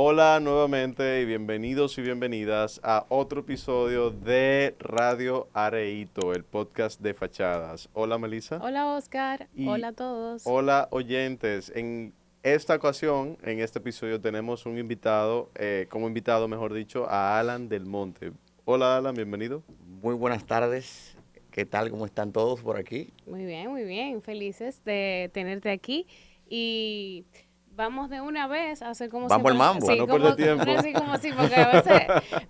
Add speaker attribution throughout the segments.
Speaker 1: Hola nuevamente y bienvenidos y bienvenidas a otro episodio de Radio Areito, el podcast de fachadas. Hola Melissa
Speaker 2: Hola Oscar,
Speaker 1: y
Speaker 2: hola a todos.
Speaker 1: hola oyentes. En esta ocasión, en este episodio, tenemos un invitado, como invitado, mejor dicho, a Alan del Monte. Hola Alan, bienvenido.
Speaker 3: Muy buenas tardes. ¿Qué tal? ¿Cómo están todos por aquí?
Speaker 2: Muy bien, felices de tenerte aquí y vamos de una vez a hacer como
Speaker 3: Vamos al
Speaker 2: siempre,
Speaker 1: Para
Speaker 3: mambo.
Speaker 2: sí,
Speaker 1: no perder
Speaker 2: como, no
Speaker 1: tiempo.
Speaker 2: así como así, porque a veces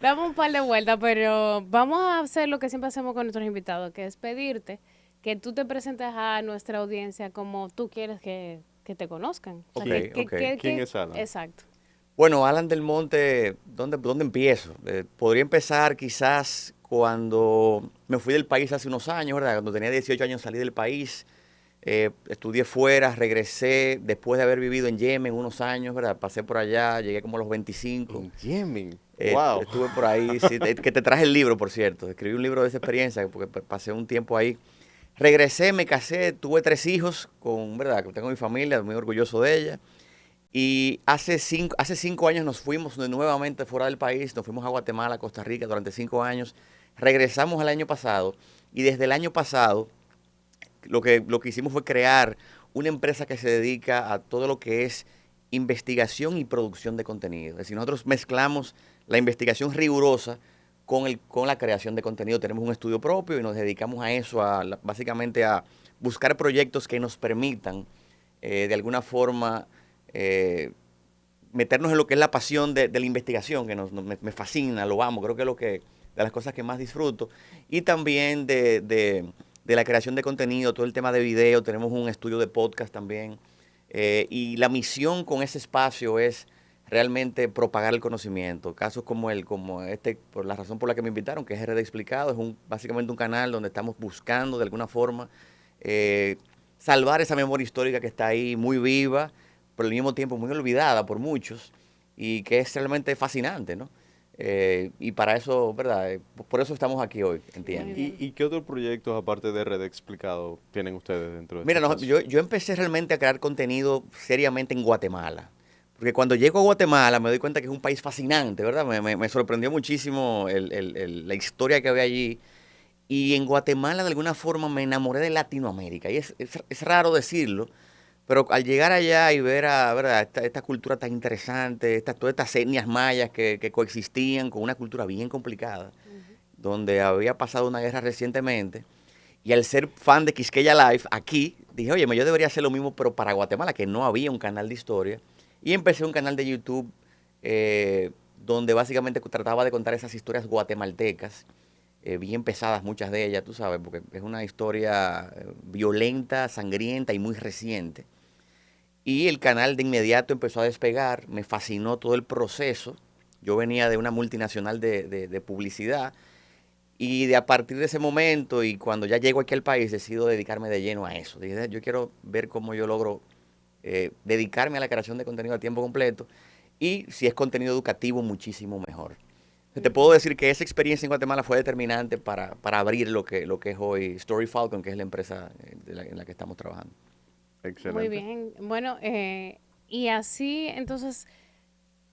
Speaker 2: damos un par de vueltas, pero vamos a hacer lo que siempre hacemos con nuestros invitados, que es pedirte que tú te presentes a nuestra audiencia como tú quieres que te conozcan. O sea,
Speaker 3: Ok, ok.
Speaker 1: ¿Quién es Alan?
Speaker 2: exacto.
Speaker 3: Bueno, Alan del Monte, ¿dónde empiezo? Podría empezar quizás cuando me fui del país hace unos años, ¿verdad? Cuando tenía 18 años salí del país, estudié fuera, regresé después de haber vivido en Yemen unos años, ¿verdad? Pasé por allá, llegué como a los 25.
Speaker 1: En Yemen. Wow.
Speaker 3: Estuve por ahí, sí, que te traje el libro, por cierto. Escribí un libro de esa experiencia porque pasé un tiempo ahí. Regresé, me casé, tuve 3 hijos, ¿verdad? Que tengo mi familia, muy orgulloso de ella. Y hace cinco años nos fuimos nuevamente fuera del país, nos fuimos a Guatemala, Costa Rica durante 5 años. Regresamos el año pasado y desde el año pasado lo que hicimos fue crear una empresa que se dedica a todo lo que es investigación y producción de contenido. Es decir, nosotros mezclamos la investigación rigurosa con la creación de contenido. Tenemos un estudio propio y nos dedicamos a eso, básicamente a buscar proyectos que nos permitan, de alguna forma, eh, meternos en lo que es la pasión de la investigación, que me fascina, lo amo, creo que es de las cosas que más disfruto. Y también de la creación de contenido, todo el tema de video, tenemos un estudio de podcast también. Y la misión con ese espacio es realmente propagar el conocimiento. Casos como este, por la razón por la que me invitaron, que es RD Explicado, es básicamente un canal donde estamos buscando de alguna forma eh, salvar esa memoria histórica que está ahí muy viva, pero al mismo tiempo muy olvidada por muchos y que es realmente fascinante, ¿no? Y para eso, ¿verdad? Por eso estamos aquí hoy,
Speaker 2: Muy
Speaker 3: entiendo.
Speaker 2: bien.
Speaker 1: ¿Y qué otros proyectos, aparte de Red Explicado, tienen ustedes dentro de este
Speaker 3: Mira,
Speaker 1: espacio?
Speaker 3: yo empecé realmente a crear contenido seriamente en Guatemala. Porque cuando llego a Guatemala me doy cuenta que es un país fascinante, ¿verdad? Me sorprendió muchísimo la historia que había allí. Y en Guatemala de alguna forma me enamoré de Latinoamérica. Y es raro decirlo, pero al llegar allá y ver ¿verdad? Esta cultura tan interesante, todas estas etnias mayas que coexistían con una cultura bien complicada,
Speaker 2: Ujú.
Speaker 3: donde había pasado una guerra recientemente, y al ser fan de Quisqueya Live, aquí dije, oye, yo debería hacer lo mismo, pero para Guatemala, que no había un canal de historia. Y empecé un canal de YouTube donde básicamente trataba de contar esas historias guatemaltecas, bien pesadas muchas de ellas, tú sabes, porque es una historia violenta, sangrienta y muy reciente. Y el canal de inmediato empezó a despegar, me fascinó todo el proceso. Yo venía de una multinacional de publicidad y a partir de ese momento y cuando ya llego aquí al país decido dedicarme de lleno a eso. Dije, yo quiero ver cómo yo logro dedicarme a la creación de contenido a tiempo completo y si es contenido educativo muchísimo mejor. Te puedo
Speaker 2: Ujú.
Speaker 3: decir que esa experiencia en Guatemala fue determinante para abrir lo que es hoy Story Falcon, que es la empresa en la que estamos trabajando.
Speaker 2: Muy
Speaker 1: Excelente.
Speaker 2: bien. Bueno, y así entonces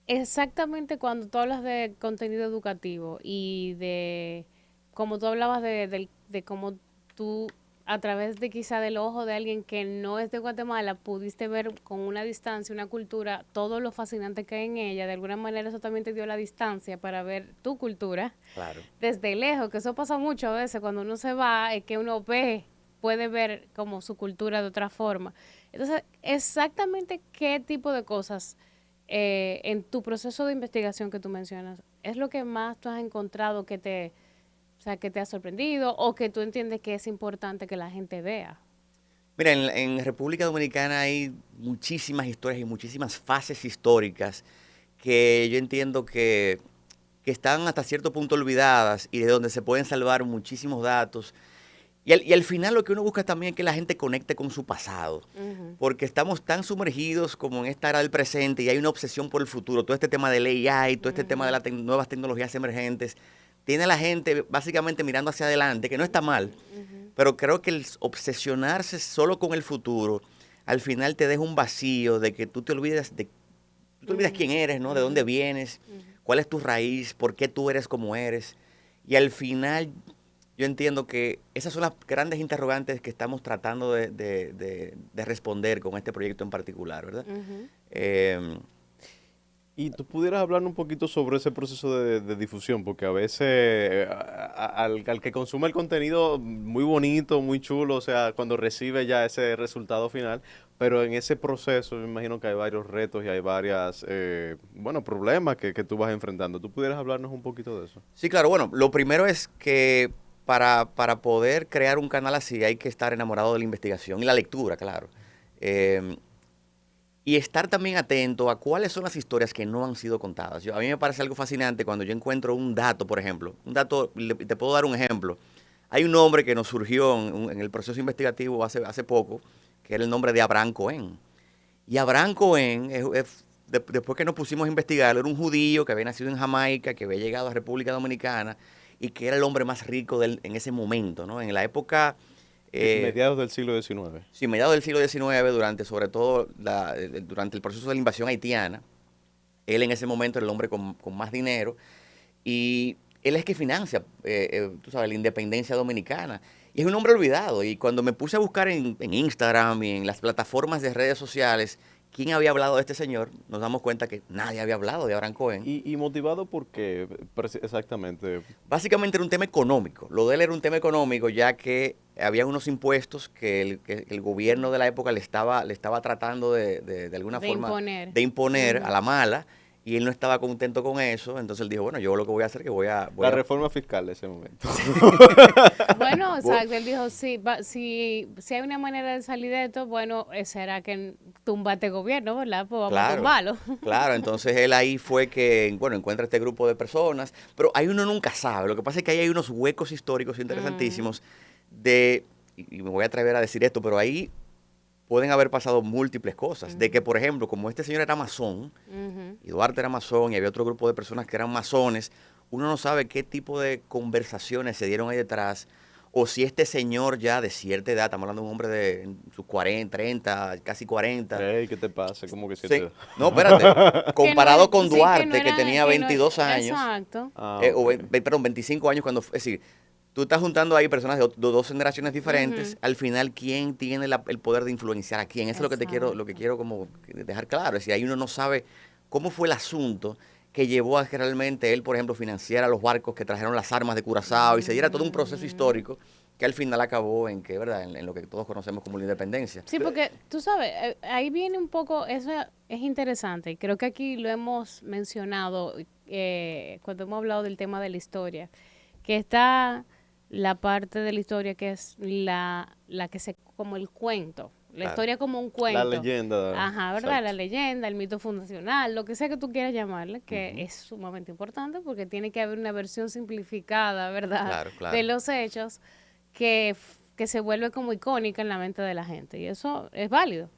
Speaker 2: exactamente cuando tú hablas de contenido educativo y de, como tú hablabas de cómo tú, a través de quizá del ojo de alguien que no es de Guatemala, pudiste ver con una distancia, una cultura, todo lo fascinante que hay en ella, de alguna manera eso también te dio la distancia para ver tu cultura
Speaker 3: Claro.
Speaker 2: desde lejos, que eso pasa mucho a veces cuando uno se va, es que uno ve, puede ver como su cultura de otra forma. Entonces, exactamente qué tipo de cosas en tu proceso de investigación que tú mencionas es lo que más tú has encontrado o sea, que te ha sorprendido o que tú entiendes que es importante que la gente vea.
Speaker 3: Mira, en República Dominicana hay muchísimas historias y muchísimas fases históricas que yo entiendo que están hasta cierto punto olvidadas y de donde se pueden salvar muchísimos datos. Y al final lo que uno busca también es que la gente conecte con su pasado,
Speaker 2: Ujú,
Speaker 3: porque estamos tan sumergidos como en esta era del presente y hay una obsesión por el futuro. Todo este tema del AI, todo este tema de
Speaker 2: ujú,
Speaker 3: las nuevas tecnologías emergentes, tiene a la gente básicamente mirando hacia adelante, que no está mal,
Speaker 2: ujú.
Speaker 3: pero creo que el obsesionarse solo con el futuro, al final te deja un vacío de que tú te olvides de tú te olvidas quién eres, ¿no? De dónde vienes, cuál es tu raíz, por qué tú eres como eres. Y al final yo entiendo que esas son las grandes interrogantes que estamos tratando de responder con este proyecto en particular, ¿verdad?
Speaker 1: Y tú pudieras hablar un poquito sobre ese proceso de difusión, porque a veces al que consume el contenido muy bonito, muy chulo, o sea, cuando recibe ya ese resultado final, pero en ese proceso me imagino que hay varios retos y hay varias, bueno, problemas que tú vas enfrentando. ¿Tú pudieras hablarnos un poquito de eso?
Speaker 3: Sí, claro, bueno, lo primero es que para poder crear un canal así hay que estar enamorado de la investigación y la lectura, claro. Y estar también atento a cuáles son las historias que no han sido contadas. A mí me parece algo fascinante cuando yo encuentro un dato, por ejemplo. Un dato, te puedo dar un ejemplo. Hay un nombre que nos surgió en el proceso investigativo hace poco, que era el nombre de Abraham Cohen. Y Abraham Cohen, después que nos pusimos a investigar, era un judío que había nacido en Jamaica, que había llegado a República Dominicana y que era el hombre más rico en ese momento, ¿no? En la época...
Speaker 1: mediados del siglo XIX.
Speaker 3: Sí, mediados del siglo XIX, sobre todo durante el proceso de la invasión haitiana. Él en ese momento era el hombre con más dinero y él es que financia, tú sabes, la independencia dominicana. Y es un hombre olvidado. Y cuando me puse a buscar en Instagram y en las plataformas de redes sociales quién había hablado de este señor, nos damos cuenta que nadie había hablado de Abraham Cohen.
Speaker 1: ¿Y motivado por qué exactamente?
Speaker 3: Básicamente era un tema económico. Lo de él era un tema económico, ya que había unos impuestos que el gobierno de la época le estaba tratando de alguna forma de imponer a la mala, y él no estaba contento con eso. Entonces él dijo, bueno, yo lo que voy a hacer es que voy a...
Speaker 1: La reforma fiscal de ese momento.
Speaker 2: Bueno, exacto. Él dijo, si hay una manera de salir de esto, bueno, será que tumbate gobierno, ¿verdad? Pues vamos a tumbarlo.
Speaker 3: Claro, entonces él ahí fue que, bueno, encuentra este grupo de personas, pero ahí uno nunca sabe. Lo que pasa es que ahí hay unos huecos históricos interesantísimos y me voy a atrever a decir esto, pero ahí pueden haber pasado múltiples cosas. De que, por ejemplo, como este señor era masón, y Duarte era masón, y había otro grupo de personas que eran masones, uno no sabe qué tipo de conversaciones se dieron ahí detrás, o si este señor ya de cierta edad, estamos hablando de un hombre de sus 40, 30, casi 40.
Speaker 1: Hey, ¿qué te pasa? ¿Cómo que
Speaker 3: sí. No, espérate. Comparado con Duarte, que tenía 22 años.
Speaker 2: Exacto.
Speaker 3: Perdón, 25 años cuando... Es decir, tú estás juntando ahí personas de dos generaciones diferentes. Al final, ¿quién tiene el poder de influenciar a quién? Eso es lo que quiero como dejar claro. Es decir, ahí uno no sabe cómo fue el asunto que llevó a que realmente él, por ejemplo, financiara los barcos que trajeron las armas de Curazao y se diera todo un proceso histórico que al final acabó en que, ¿verdad? En lo que todos conocemos como la independencia.
Speaker 2: Sí, porque tú sabes, ahí viene un poco, eso es interesante, y creo que aquí lo hemos mencionado cuando hemos hablado del tema de la historia, que está la parte de la historia que es la que se, como el cuento, la historia como un cuento.
Speaker 1: La leyenda.
Speaker 2: Ajá, ¿verdad? Exacto. La leyenda, el mito fundacional, lo que sea que tú quieras llamarle, que es sumamente importante porque tiene que haber una versión simplificada, ¿verdad? Claro. De los hechos que se vuelve como icónica en la mente de la gente, y eso es válido.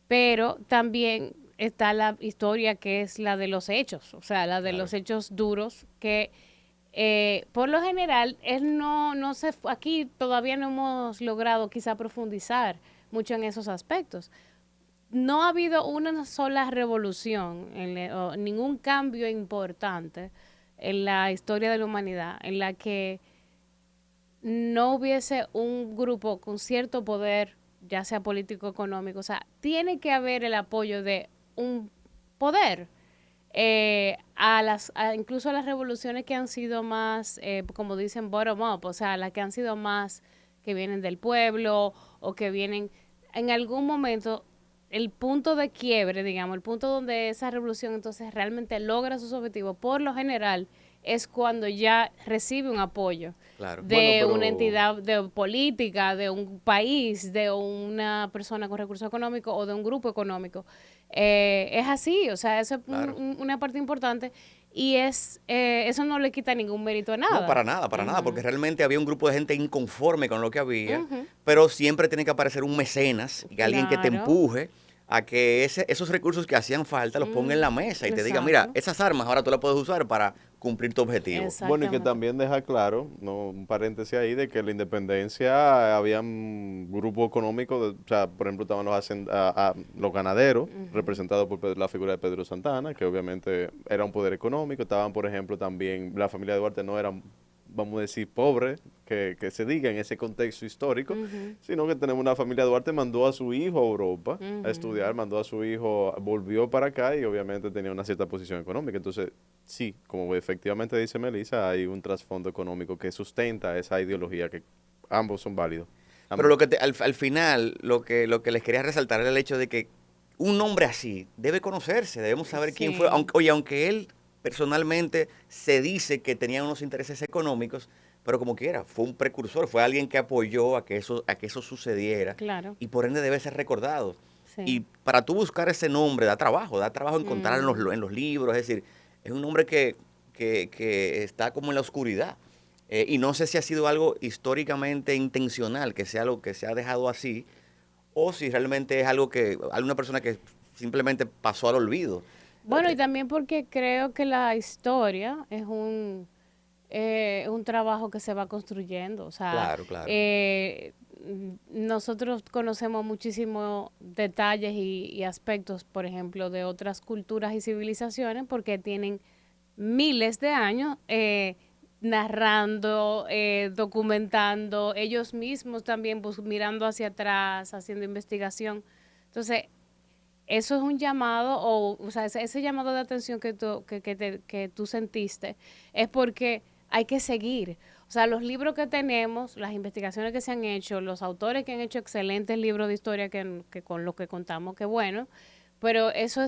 Speaker 2: Pero también está la historia que es la de los hechos, o sea, la de los hechos duros que... por lo general, aquí todavía no hemos logrado quizá profundizar mucho en esos aspectos. No ha habido una sola revolución, o ningún cambio importante en la historia de la humanidad en la que no hubiese un grupo con cierto poder, ya sea político o económico. O sea, tiene que haber el apoyo de un poder. Incluso a las revoluciones que han sido más, como dicen, bottom up, o sea, las que han sido más que vienen del pueblo o que vienen en algún momento, el punto de quiebre, digamos, el punto donde esa revolución entonces realmente logra sus objetivos, por lo general, es cuando ya recibe un apoyo de una entidad política, de un país, de una persona con recursos económicos o de un grupo económico. Es así, o sea, eso es una parte importante y eso no le quita ningún mérito a nada.
Speaker 3: No, para nada, porque realmente había un grupo de gente inconforme con lo que había, pero siempre tiene que aparecer un mecenas, y alguien que te empuje a que esos recursos que hacían falta los ponga en la mesa y te diga, mira, esas armas ahora tú las puedes usar para cumplir tu objetivo.
Speaker 1: Bueno, y que
Speaker 2: Exactamente.
Speaker 1: también deja claro, ¿no? Un paréntesis ahí, de que la independencia había un grupo económico, o sea, por ejemplo, estaban los ganaderos, representados por la figura de Pedro Santana, que obviamente era un poder económico. Estaban, por ejemplo, también la familia de Duarte no era, vamos a decir, pobre, que se diga en ese contexto histórico,
Speaker 2: Ujú,
Speaker 1: sino que tenemos una familia Duarte, mandó a su hijo a Europa a
Speaker 2: ujú.
Speaker 1: estudiar, mandó a su hijo, volvió para acá y obviamente tenía una cierta posición económica. Entonces, sí, como efectivamente dice Melissa, hay un trasfondo económico que sustenta esa ideología, que ambos son válidos.
Speaker 3: Pero
Speaker 1: Ambos.
Speaker 3: lo que al final, lo que les quería resaltar era el hecho de que un hombre así debe conocerse, debemos saber quién fue.
Speaker 2: Sí,
Speaker 3: Oye, aunque él personalmente se dice que tenía unos intereses económicos, pero como quiera, fue un precursor, fue alguien que apoyó a que eso sucediera
Speaker 2: claro,
Speaker 3: y por ende debe ser recordado.
Speaker 2: sí.
Speaker 3: Y para tú buscar ese nombre da trabajo encontrarlo en
Speaker 2: Mm.
Speaker 3: en los libros, es decir, es un nombre que está como en la oscuridad. Y no sé si ha sido algo históricamente intencional, que sea algo que se ha dejado así, o si realmente es algo que alguna persona que simplemente pasó al olvido.
Speaker 2: Bueno, y
Speaker 3: Eh,
Speaker 2: también porque creo que la historia es un trabajo que se va construyendo. O sea,
Speaker 3: Claro, claro.
Speaker 2: nosotros conocemos muchísimos detalles y aspectos, por ejemplo, de otras culturas y civilizaciones porque tienen miles de años narrando, documentando, ellos mismos también mirando hacia atrás, haciendo investigación. Entonces, eso es un llamado, o sea, ese llamado de atención que tú sentiste, es porque hay que seguir. O sea, los libros que tenemos, las investigaciones que se han hecho, los autores que han hecho excelentes libros de historia que con los que contamos, que bueno, pero eso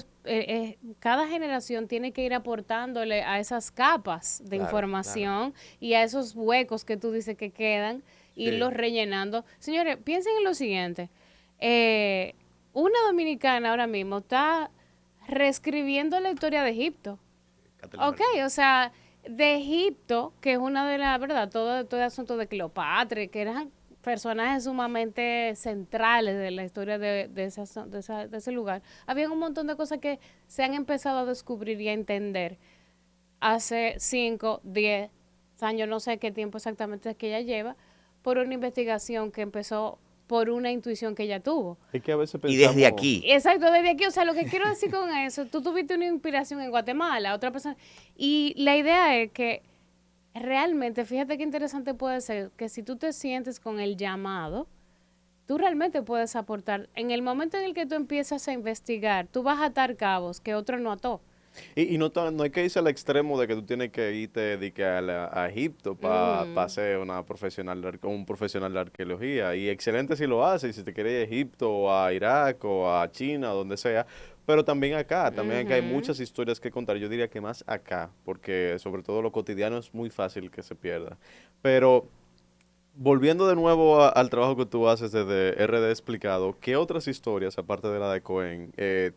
Speaker 2: cada generación tiene que ir aportándole a esas capas de
Speaker 3: Claro, claro.
Speaker 2: información y a esos huecos que tú dices que quedan,
Speaker 3: Sí.
Speaker 2: irlos rellenando. Señores, piensen en lo siguiente. Eh, una dominicana ahora mismo está reescribiendo la historia de Egipto.
Speaker 3: Catalina
Speaker 2: Ok,
Speaker 3: Martín.
Speaker 2: o sea, de Egipto, que es una de las, ¿verdad? Todo el asunto de Cleopatra, que eran personajes sumamente centrales de la historia de ese lugar. Había un montón de cosas que se han empezado a descubrir y a entender hace 5, 10 años, no sé qué tiempo exactamente es que ella lleva, por una investigación que empezó por una intuición que ella tuvo.
Speaker 1: Es que a veces
Speaker 3: Y desde
Speaker 1: pensamos,
Speaker 3: aquí,
Speaker 2: Exacto, desde aquí, o sea, lo que quiero decir con eso, tú tuviste una inspiración en Guatemala, otra persona, y la idea es que realmente, fíjate qué interesante puede ser, que si tú te sientes con el llamado, tú realmente puedes aportar. En el momento en el que tú empiezas a investigar, tú vas a atar cabos que otro no ató.
Speaker 1: y no, no hay que irse al extremo de que tú tienes que irte a Egipto para
Speaker 2: Ujú,
Speaker 1: ser una profesional un profesional de arqueología. Y excelente si lo haces, si te quieres ir a Egipto o a Irak o a China, donde sea. Pero también acá hay
Speaker 2: ujú.
Speaker 1: muchas historias que contar. Yo diría que más acá, porque sobre todo lo cotidiano es muy fácil que se pierda. Pero volviendo de nuevo al trabajo que tú haces desde RD Explicado, ¿qué otras historias, aparte de la de Cohen,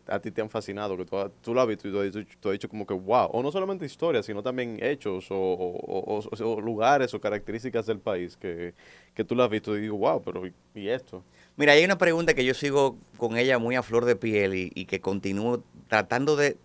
Speaker 1: a ti te han fascinado? Que tú la has visto y tú has dicho como que wow. O no solamente historias, sino también hechos o lugares o características del país que tú la has visto y digo wow, pero ¿y esto?
Speaker 3: mira, hay una pregunta que yo sigo con ella muy a flor de piel y que continúo tratando de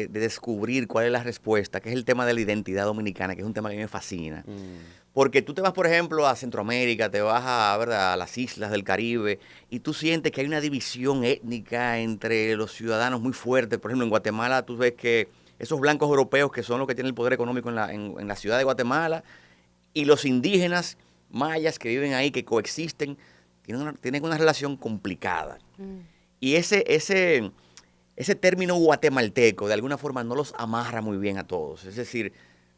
Speaker 3: descubrir cuál es la respuesta, que es el tema de la identidad dominicana, que es un tema que a mí me fascina.
Speaker 1: Mm,
Speaker 3: Porque tú te vas, por ejemplo, a Centroamérica, te vas a, ¿verdad?, a las islas del Caribe y tú sientes que hay una división étnica entre los ciudadanos muy fuerte. Por ejemplo, en Guatemala tú ves que esos blancos europeos que son los que tienen el poder económico en la ciudad de Guatemala y los indígenas mayas que viven ahí, que coexisten, tienen una relación complicada.
Speaker 2: Mm.
Speaker 3: Y ese término guatemalteco de alguna forma no los amarra muy bien a todos. Es decir,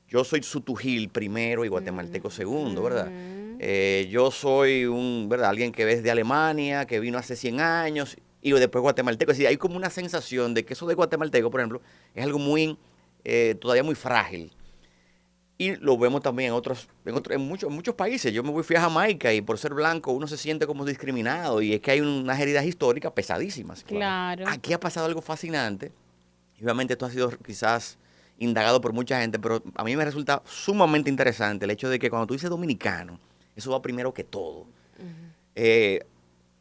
Speaker 3: yo soy Sutujil primero y guatemalteco segundo, ¿verdad?
Speaker 2: Ujú.
Speaker 3: Yo soy ¿verdad? Alguien que es de Alemania, que vino hace 100 años y después guatemalteco. Es decir, hay como una sensación de que eso de guatemalteco, por ejemplo, es algo todavía muy frágil. Y lo vemos también en muchos países. Fui a Jamaica y por ser blanco uno se siente como discriminado y es que hay unas heridas históricas pesadísimas.
Speaker 1: claro.
Speaker 2: Claro.
Speaker 3: Aquí ha pasado algo fascinante. Y obviamente esto ha sido quizás indagado por mucha gente, pero a mí me resulta sumamente interesante el hecho de que cuando tú dices dominicano, eso va primero que todo. Eh,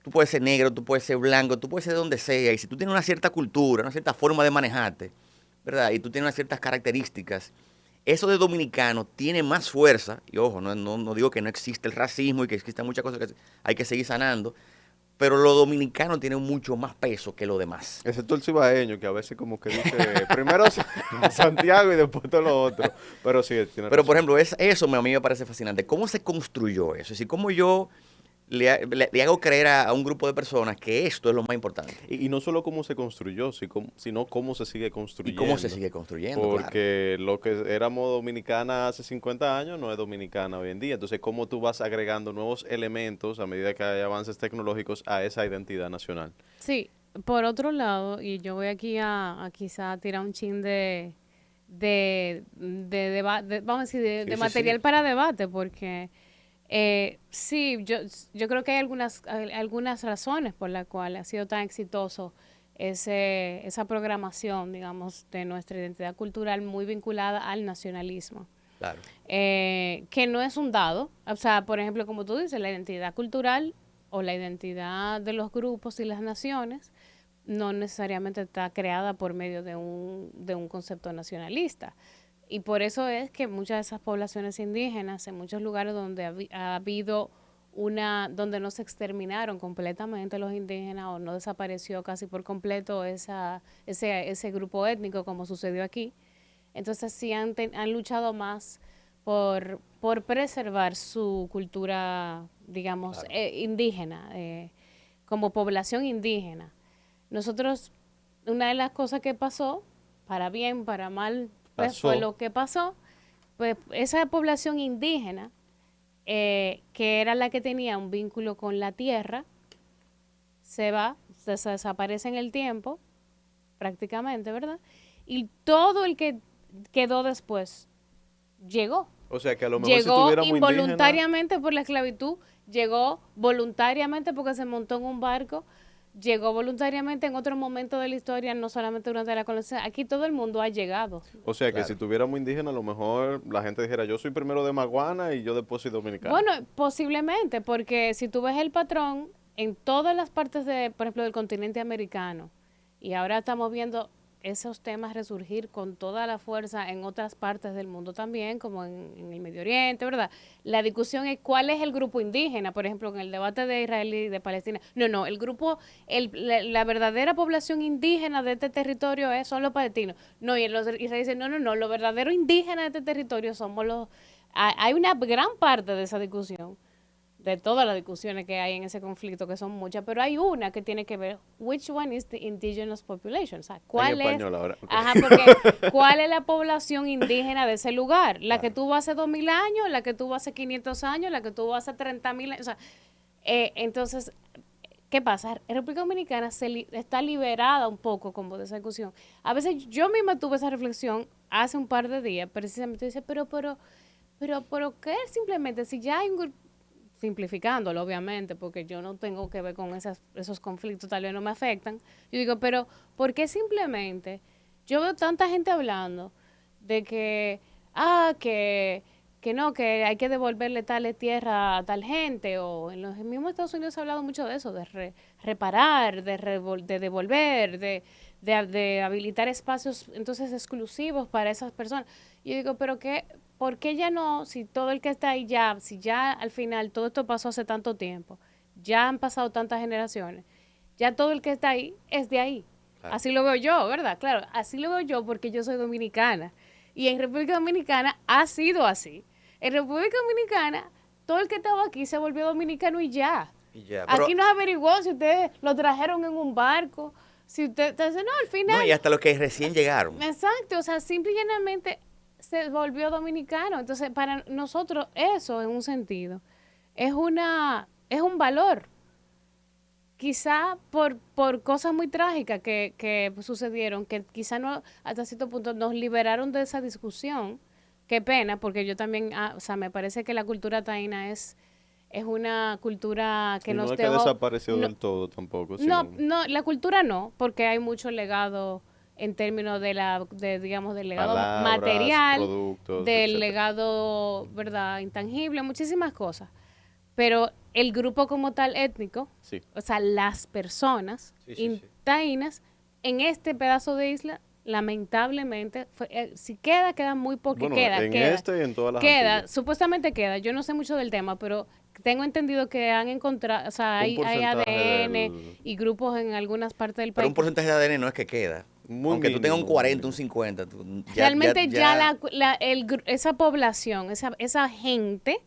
Speaker 3: Tú puedes ser negro, tú puedes ser blanco, tú puedes ser de donde sea, y si tú tienes una cierta cultura, una cierta forma de manejarte, ¿verdad? Y tú tienes unas ciertas características, eso de dominicano tiene más fuerza, y ojo, no digo que no existe el racismo y que existen muchas cosas que hay que seguir sanando, pero lo dominicano tiene mucho más peso que lo demás.
Speaker 1: Excepto el cibaeño, que a veces como que dice primero Santiago y después todo lo otro. Pero sí, tiene
Speaker 3: Pero,
Speaker 1: razón.
Speaker 3: por ejemplo, eso a mí me parece fascinante. ¿Cómo se construyó eso? Es decir, cómo yo le hago creer a un grupo de personas que esto es lo más importante.
Speaker 1: Y no solo cómo se construyó, sino cómo se sigue
Speaker 3: Y
Speaker 1: construyendo.
Speaker 3: cómo se sigue construyendo, claro.
Speaker 1: Porque lo que éramos dominicana hace 50 años no es dominicana hoy en día. Entonces, ¿cómo tú vas agregando nuevos elementos a medida que hay avances tecnológicos a esa identidad nacional?
Speaker 2: Sí, por otro lado, y yo voy aquí a quizá tirar un chin vamos a decir, de
Speaker 3: Sí,
Speaker 2: material
Speaker 3: sí.
Speaker 2: para debate, porque sí, yo creo que hay algunas razones por las cuales ha sido tan exitoso esa programación, digamos, de nuestra identidad cultural muy vinculada al nacionalismo.
Speaker 3: Claro.
Speaker 2: Que no es un dado. O sea, por ejemplo, como tú dices, la identidad cultural o la identidad de los grupos y las naciones no necesariamente está creada por medio de un concepto nacionalista. Y por eso es que muchas de esas poblaciones indígenas, en muchos lugares donde ha habido donde no se exterminaron completamente los indígenas o no desapareció casi por completo ese grupo étnico como sucedió aquí, entonces sí han luchado más por preservar su cultura, digamos,
Speaker 3: Claro.
Speaker 2: indígena, como población indígena. Nosotros, una de las cosas que pasó, para bien, para mal, pues fue
Speaker 1: Pasó.
Speaker 2: lo que pasó, pues esa población indígena, que era la que tenía un vínculo con la tierra, se desaparece en el tiempo, prácticamente, ¿verdad? Y todo el que quedó después llegó.
Speaker 1: O sea, que a lo mejor si
Speaker 2: Llegó
Speaker 1: tuviéramos indígena,
Speaker 2: involuntariamente por la esclavitud, llegó voluntariamente porque se montó en un barco, llegó voluntariamente en otro momento de la historia, no solamente durante la colonización. Aquí todo el mundo ha llegado.
Speaker 1: o sea, que si
Speaker 3: Claro.
Speaker 1: tuviéramos indígena, a lo mejor la gente dijera, yo soy primero de Maguana y yo después soy dominicano.
Speaker 2: Bueno, posiblemente, porque si tú ves el patrón en todas las partes por ejemplo, del continente americano, y ahora estamos viendo esos temas resurgir con toda la fuerza en otras partes del mundo también, como en el Medio Oriente, ¿verdad? La discusión es cuál es el grupo indígena, por ejemplo, en el debate de Israel y de Palestina. No, el grupo, la verdadera población indígena de este territorio son los palestinos. No, y los israelíes dicen, no, lo verdadero indígena de este territorio somos los... Hay una gran parte de esa discusión, de todas las discusiones que hay en ese conflicto, que son muchas, pero hay una que tiene que ver, which one is the indigenous population? O sea, ¿cuál
Speaker 1: En
Speaker 2: es?
Speaker 1: español ahora. Ok.
Speaker 2: Ajá, porque ¿cuál es la población indígena de ese lugar? La que
Speaker 3: Claro.
Speaker 2: tuvo hace 2000 años, la que tuvo hace 500 años, la que tuvo hace 30,000 años. O sea, entonces, ¿qué pasa? República Dominicana está liberada un poco como de esa discusión. A veces yo misma tuve esa reflexión hace un par de días, precisamente dice, pero, ¿qué? Simplemente, si ya hay un grupo, simplificándolo obviamente, porque yo no tengo que ver con esos conflictos, tal vez no me afectan. Yo digo, pero ¿por qué simplemente yo veo tanta gente hablando de que no, que hay que devolverle tal tierra a tal gente, o en los mismos Estados Unidos se ha hablado mucho de eso, de reparar, de devolver, de habilitar espacios entonces exclusivos para esas personas? Y yo digo, pero qué, ¿por qué ya no, si todo el que está ahí ya, si ya al final todo esto pasó hace tanto tiempo, ya han pasado tantas generaciones, ya todo el que está ahí es de ahí?
Speaker 3: Claro.
Speaker 2: Así lo veo yo, ¿verdad? Claro, así lo veo yo porque yo soy dominicana. Y en República Dominicana ha sido así. En República Dominicana, todo el que estaba aquí se volvió dominicano y ya.
Speaker 3: Y ya. Pero,
Speaker 2: Aquí no se averiguó si ustedes lo trajeron en un barco, si usted, entonces no, al final.
Speaker 3: no, y hasta los que recién llegaron.
Speaker 2: Exacto, o sea, simple y llanamente se volvió dominicano. Entonces, para nosotros eso, en un sentido, es un valor. Quizá por cosas muy trágicas que sucedieron, que quizá no, hasta cierto punto nos liberaron de esa discusión. Qué pena, porque yo también, o sea, me parece que la cultura taína es una cultura que
Speaker 1: Y no
Speaker 2: nos
Speaker 1: es que
Speaker 2: dejó...
Speaker 1: desapareció
Speaker 2: no,
Speaker 1: del todo tampoco,
Speaker 2: no,
Speaker 1: sino
Speaker 2: no, la cultura no, porque hay mucho legado en términos digamos, del legado
Speaker 1: palabras,
Speaker 2: material,
Speaker 1: productos,
Speaker 2: del
Speaker 1: etcétera.
Speaker 2: legado, ¿verdad?, intangible, muchísimas cosas. Pero el grupo como tal étnico,
Speaker 1: Sí.
Speaker 2: o sea, las personas
Speaker 3: Sí.
Speaker 2: taínas, en este pedazo de isla, lamentablemente, si queda muy porque
Speaker 1: Bueno,
Speaker 2: queda,
Speaker 1: en
Speaker 2: queda.
Speaker 1: este y en todas las
Speaker 2: Queda,
Speaker 1: Antillas.
Speaker 2: supuestamente queda. Yo no sé mucho del tema, pero tengo entendido que han encontrado, o sea,
Speaker 1: Un
Speaker 2: hay
Speaker 1: porcentaje
Speaker 2: ADN
Speaker 1: del...
Speaker 2: y grupos en algunas partes del
Speaker 3: Pero
Speaker 2: país
Speaker 3: un
Speaker 2: que
Speaker 3: porcentaje de ADN no es que queda.
Speaker 1: Muy
Speaker 3: Aunque tú tengas un
Speaker 1: mínimo, muy
Speaker 3: 40, un
Speaker 1: mínimo.
Speaker 3: 50,
Speaker 2: realmente ya esa población, esa gente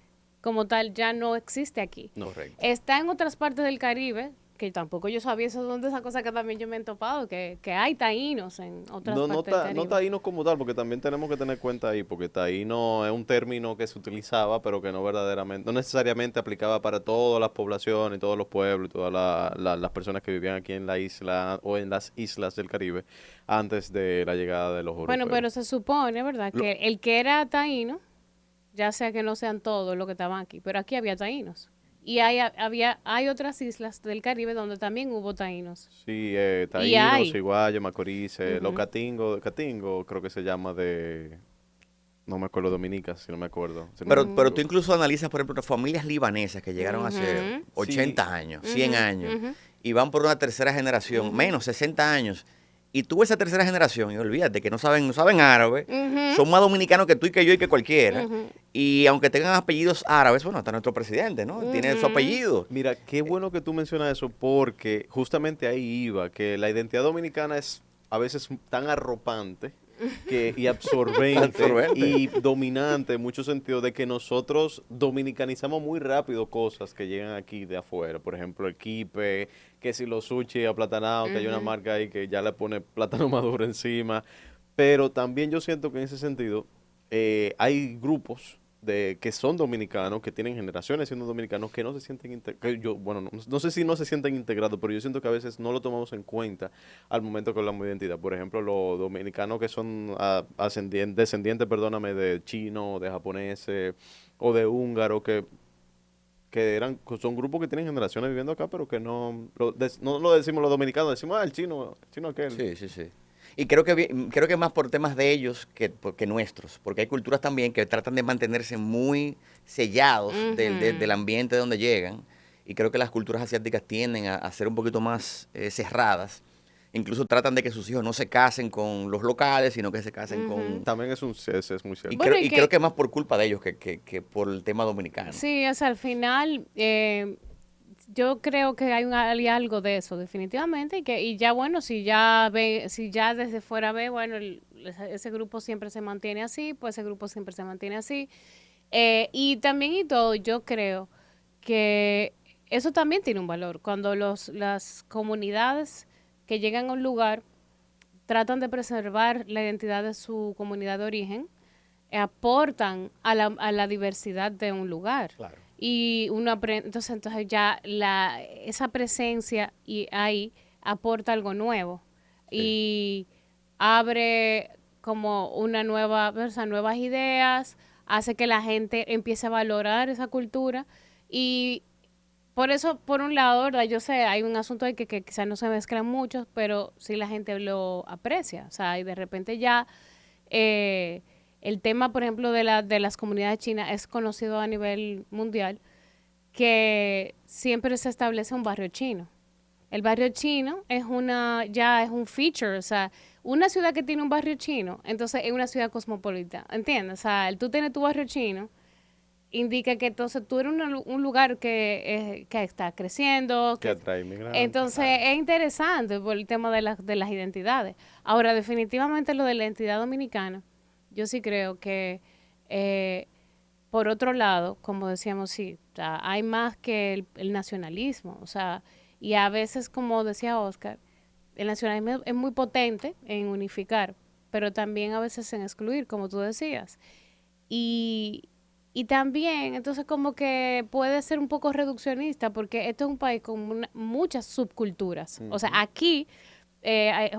Speaker 2: como tal ya no existe aquí.
Speaker 1: No.
Speaker 3: Correcto.
Speaker 2: Está en otras partes del Caribe, que tampoco yo sabía eso, son de esas cosas que también yo me he topado, que hay taínos en otras
Speaker 1: No,
Speaker 2: partes del
Speaker 1: no
Speaker 2: Caribe.
Speaker 1: taínos como tal, porque también tenemos que tener cuenta ahí, porque taíno es un término que se utilizaba, pero que no verdaderamente, no necesariamente aplicaba para todas las poblaciones, todos los pueblos y todas las personas que vivían aquí en la isla o en las islas del Caribe antes de la llegada de los
Speaker 2: Bueno,
Speaker 1: europeos.
Speaker 2: pero se supone, ¿verdad?
Speaker 1: Lo-
Speaker 2: Que el que era taíno, ya sea que no sean todos los que estaban aquí, pero aquí había taínos. Y hay otras islas del Caribe donde también hubo taínos.
Speaker 1: Sí,
Speaker 2: Y
Speaker 1: taínos,
Speaker 2: hay.
Speaker 1: Ciguaya, Macorís, los
Speaker 2: Ujú.
Speaker 1: Catingo creo que se llama de, no me acuerdo, Dominica, si no me acuerdo. Si no
Speaker 3: Pero tú
Speaker 2: Ujú.
Speaker 3: incluso analizas, por ejemplo, las familias libanesas que llegaron hace
Speaker 2: Ujú.
Speaker 1: Sí,
Speaker 3: 80 años, 100
Speaker 2: Ujú.
Speaker 3: años,
Speaker 2: Ujú.
Speaker 3: y van por una tercera generación,
Speaker 2: Ujú.
Speaker 3: menos 60 años, y tú ves esa tercera generación, y olvídate que no saben árabe,
Speaker 2: Ujú.
Speaker 3: son más dominicanos que tú y que yo y que cualquiera,
Speaker 2: Ujú.
Speaker 3: y aunque tengan apellidos árabes, bueno, está nuestro presidente, ¿no? Tiene su
Speaker 2: Ujú.
Speaker 3: apellido.
Speaker 1: mira, qué bueno que tú mencionas eso porque justamente ahí iba, que la identidad dominicana es a veces tan arropante y absorbente
Speaker 3: Absorbente.
Speaker 1: y dominante en muchos sentidos de que nosotros dominicanizamos muy rápido cosas que llegan aquí de afuera. Por ejemplo, el quipe, que si los sushi aplatanado, que hay una
Speaker 2: Ujú.
Speaker 1: marca ahí que ya le pone plátano maduro encima. Pero también yo siento que en ese sentido hay grupos que son dominicanos, que tienen generaciones siendo dominicanos, que no se sienten bueno, no sé si no se sienten integrados, pero yo siento que a veces no lo tomamos en cuenta al momento que hablamos de identidad. Por ejemplo, los dominicanos que son descendientes, perdóname, de chino, de japoneses o de húngaro, que son grupos que tienen generaciones viviendo acá, pero que no lo decimos los dominicanos, decimos, el chino aquel.
Speaker 3: Sí, sí, sí. Y creo que más por temas de ellos que nuestros, porque hay culturas también que tratan de mantenerse muy sellados del
Speaker 2: Ujú.
Speaker 3: ambiente donde llegan, y creo que las culturas asiáticas tienden a ser un poquito más cerradas. Incluso tratan de que sus hijos no se casen con los locales, sino que se casen
Speaker 2: Ujú.
Speaker 3: con...
Speaker 1: También es muy
Speaker 3: Y
Speaker 1: cierto.
Speaker 3: creo,
Speaker 2: Bueno, y
Speaker 3: y creo
Speaker 2: que
Speaker 3: que más por culpa de ellos que por el tema dominicano.
Speaker 2: sí, o sea, al final yo creo que hay algo de eso, definitivamente, y ya bueno, si ya desde fuera ve, bueno, ese grupo siempre se mantiene así, pues ese grupo siempre se mantiene así. Y también y todo, yo creo que eso también tiene un valor. Cuando las comunidades que llegan a un lugar tratan de preservar la identidad de su comunidad de origen, aportan a la diversidad de un lugar.
Speaker 3: Claro.
Speaker 2: Y uno aprende, entonces ya esa presencia y ahí aporta algo nuevo
Speaker 3: Sí.
Speaker 2: y abre como o sea, nuevas ideas, hace que la gente empiece a valorar esa cultura y por eso, por un lado, ¿verdad? Yo sé, hay un asunto ahí que quizás no se mezclan muchos, pero sí la gente lo aprecia. O sea, y de repente ya eh, el tema, por ejemplo, de las comunidades chinas es conocido a nivel mundial, que siempre se establece un barrio chino. El barrio chino ya es un feature, o sea, una ciudad que tiene un barrio chino, entonces es una ciudad cosmopolita, ¿entiendes? O sea, el tú tienes tu barrio chino indica que entonces tú eres un lugar que está creciendo,
Speaker 1: Que atrae inmigrantes.
Speaker 2: entonces
Speaker 3: Claro.
Speaker 2: es interesante por el tema de las identidades. Ahora, definitivamente lo de la identidad dominicana, yo sí creo que, eh, por otro lado, como decíamos, sí, o sea, hay más que el nacionalismo, o sea, y a veces, como decía Oscar, el nacionalismo es muy potente en unificar, pero también a veces en excluir, como tú decías. Y, y también, entonces como que puede ser un poco reduccionista porque esto es un país con muchas subculturas. O sea,
Speaker 1: Ujú.
Speaker 2: aquí,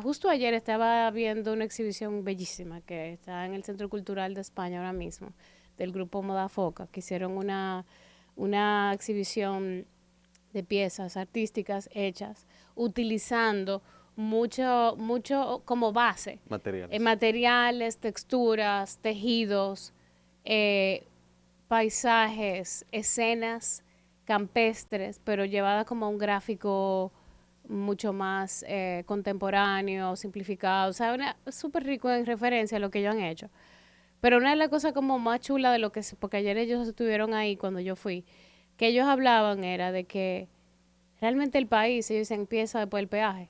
Speaker 2: justo ayer estaba viendo una exhibición bellísima que está en el Centro Cultural de España ahora mismo, del grupo Moda Foca, que hicieron una exhibición de piezas artísticas hechas utilizando mucho como base
Speaker 1: Materiales.
Speaker 2: materiales, texturas, tejidos, eh, paisajes, escenas campestres, pero llevadas como a un gráfico mucho más contemporáneo, simplificado, o sea, súper rico en referencia a lo que ellos han hecho. Pero una de las cosas como más chula de lo que, porque ayer ellos estuvieron ahí cuando yo fui, que ellos hablaban era de que realmente el país, ellos dicen, empieza después del peaje.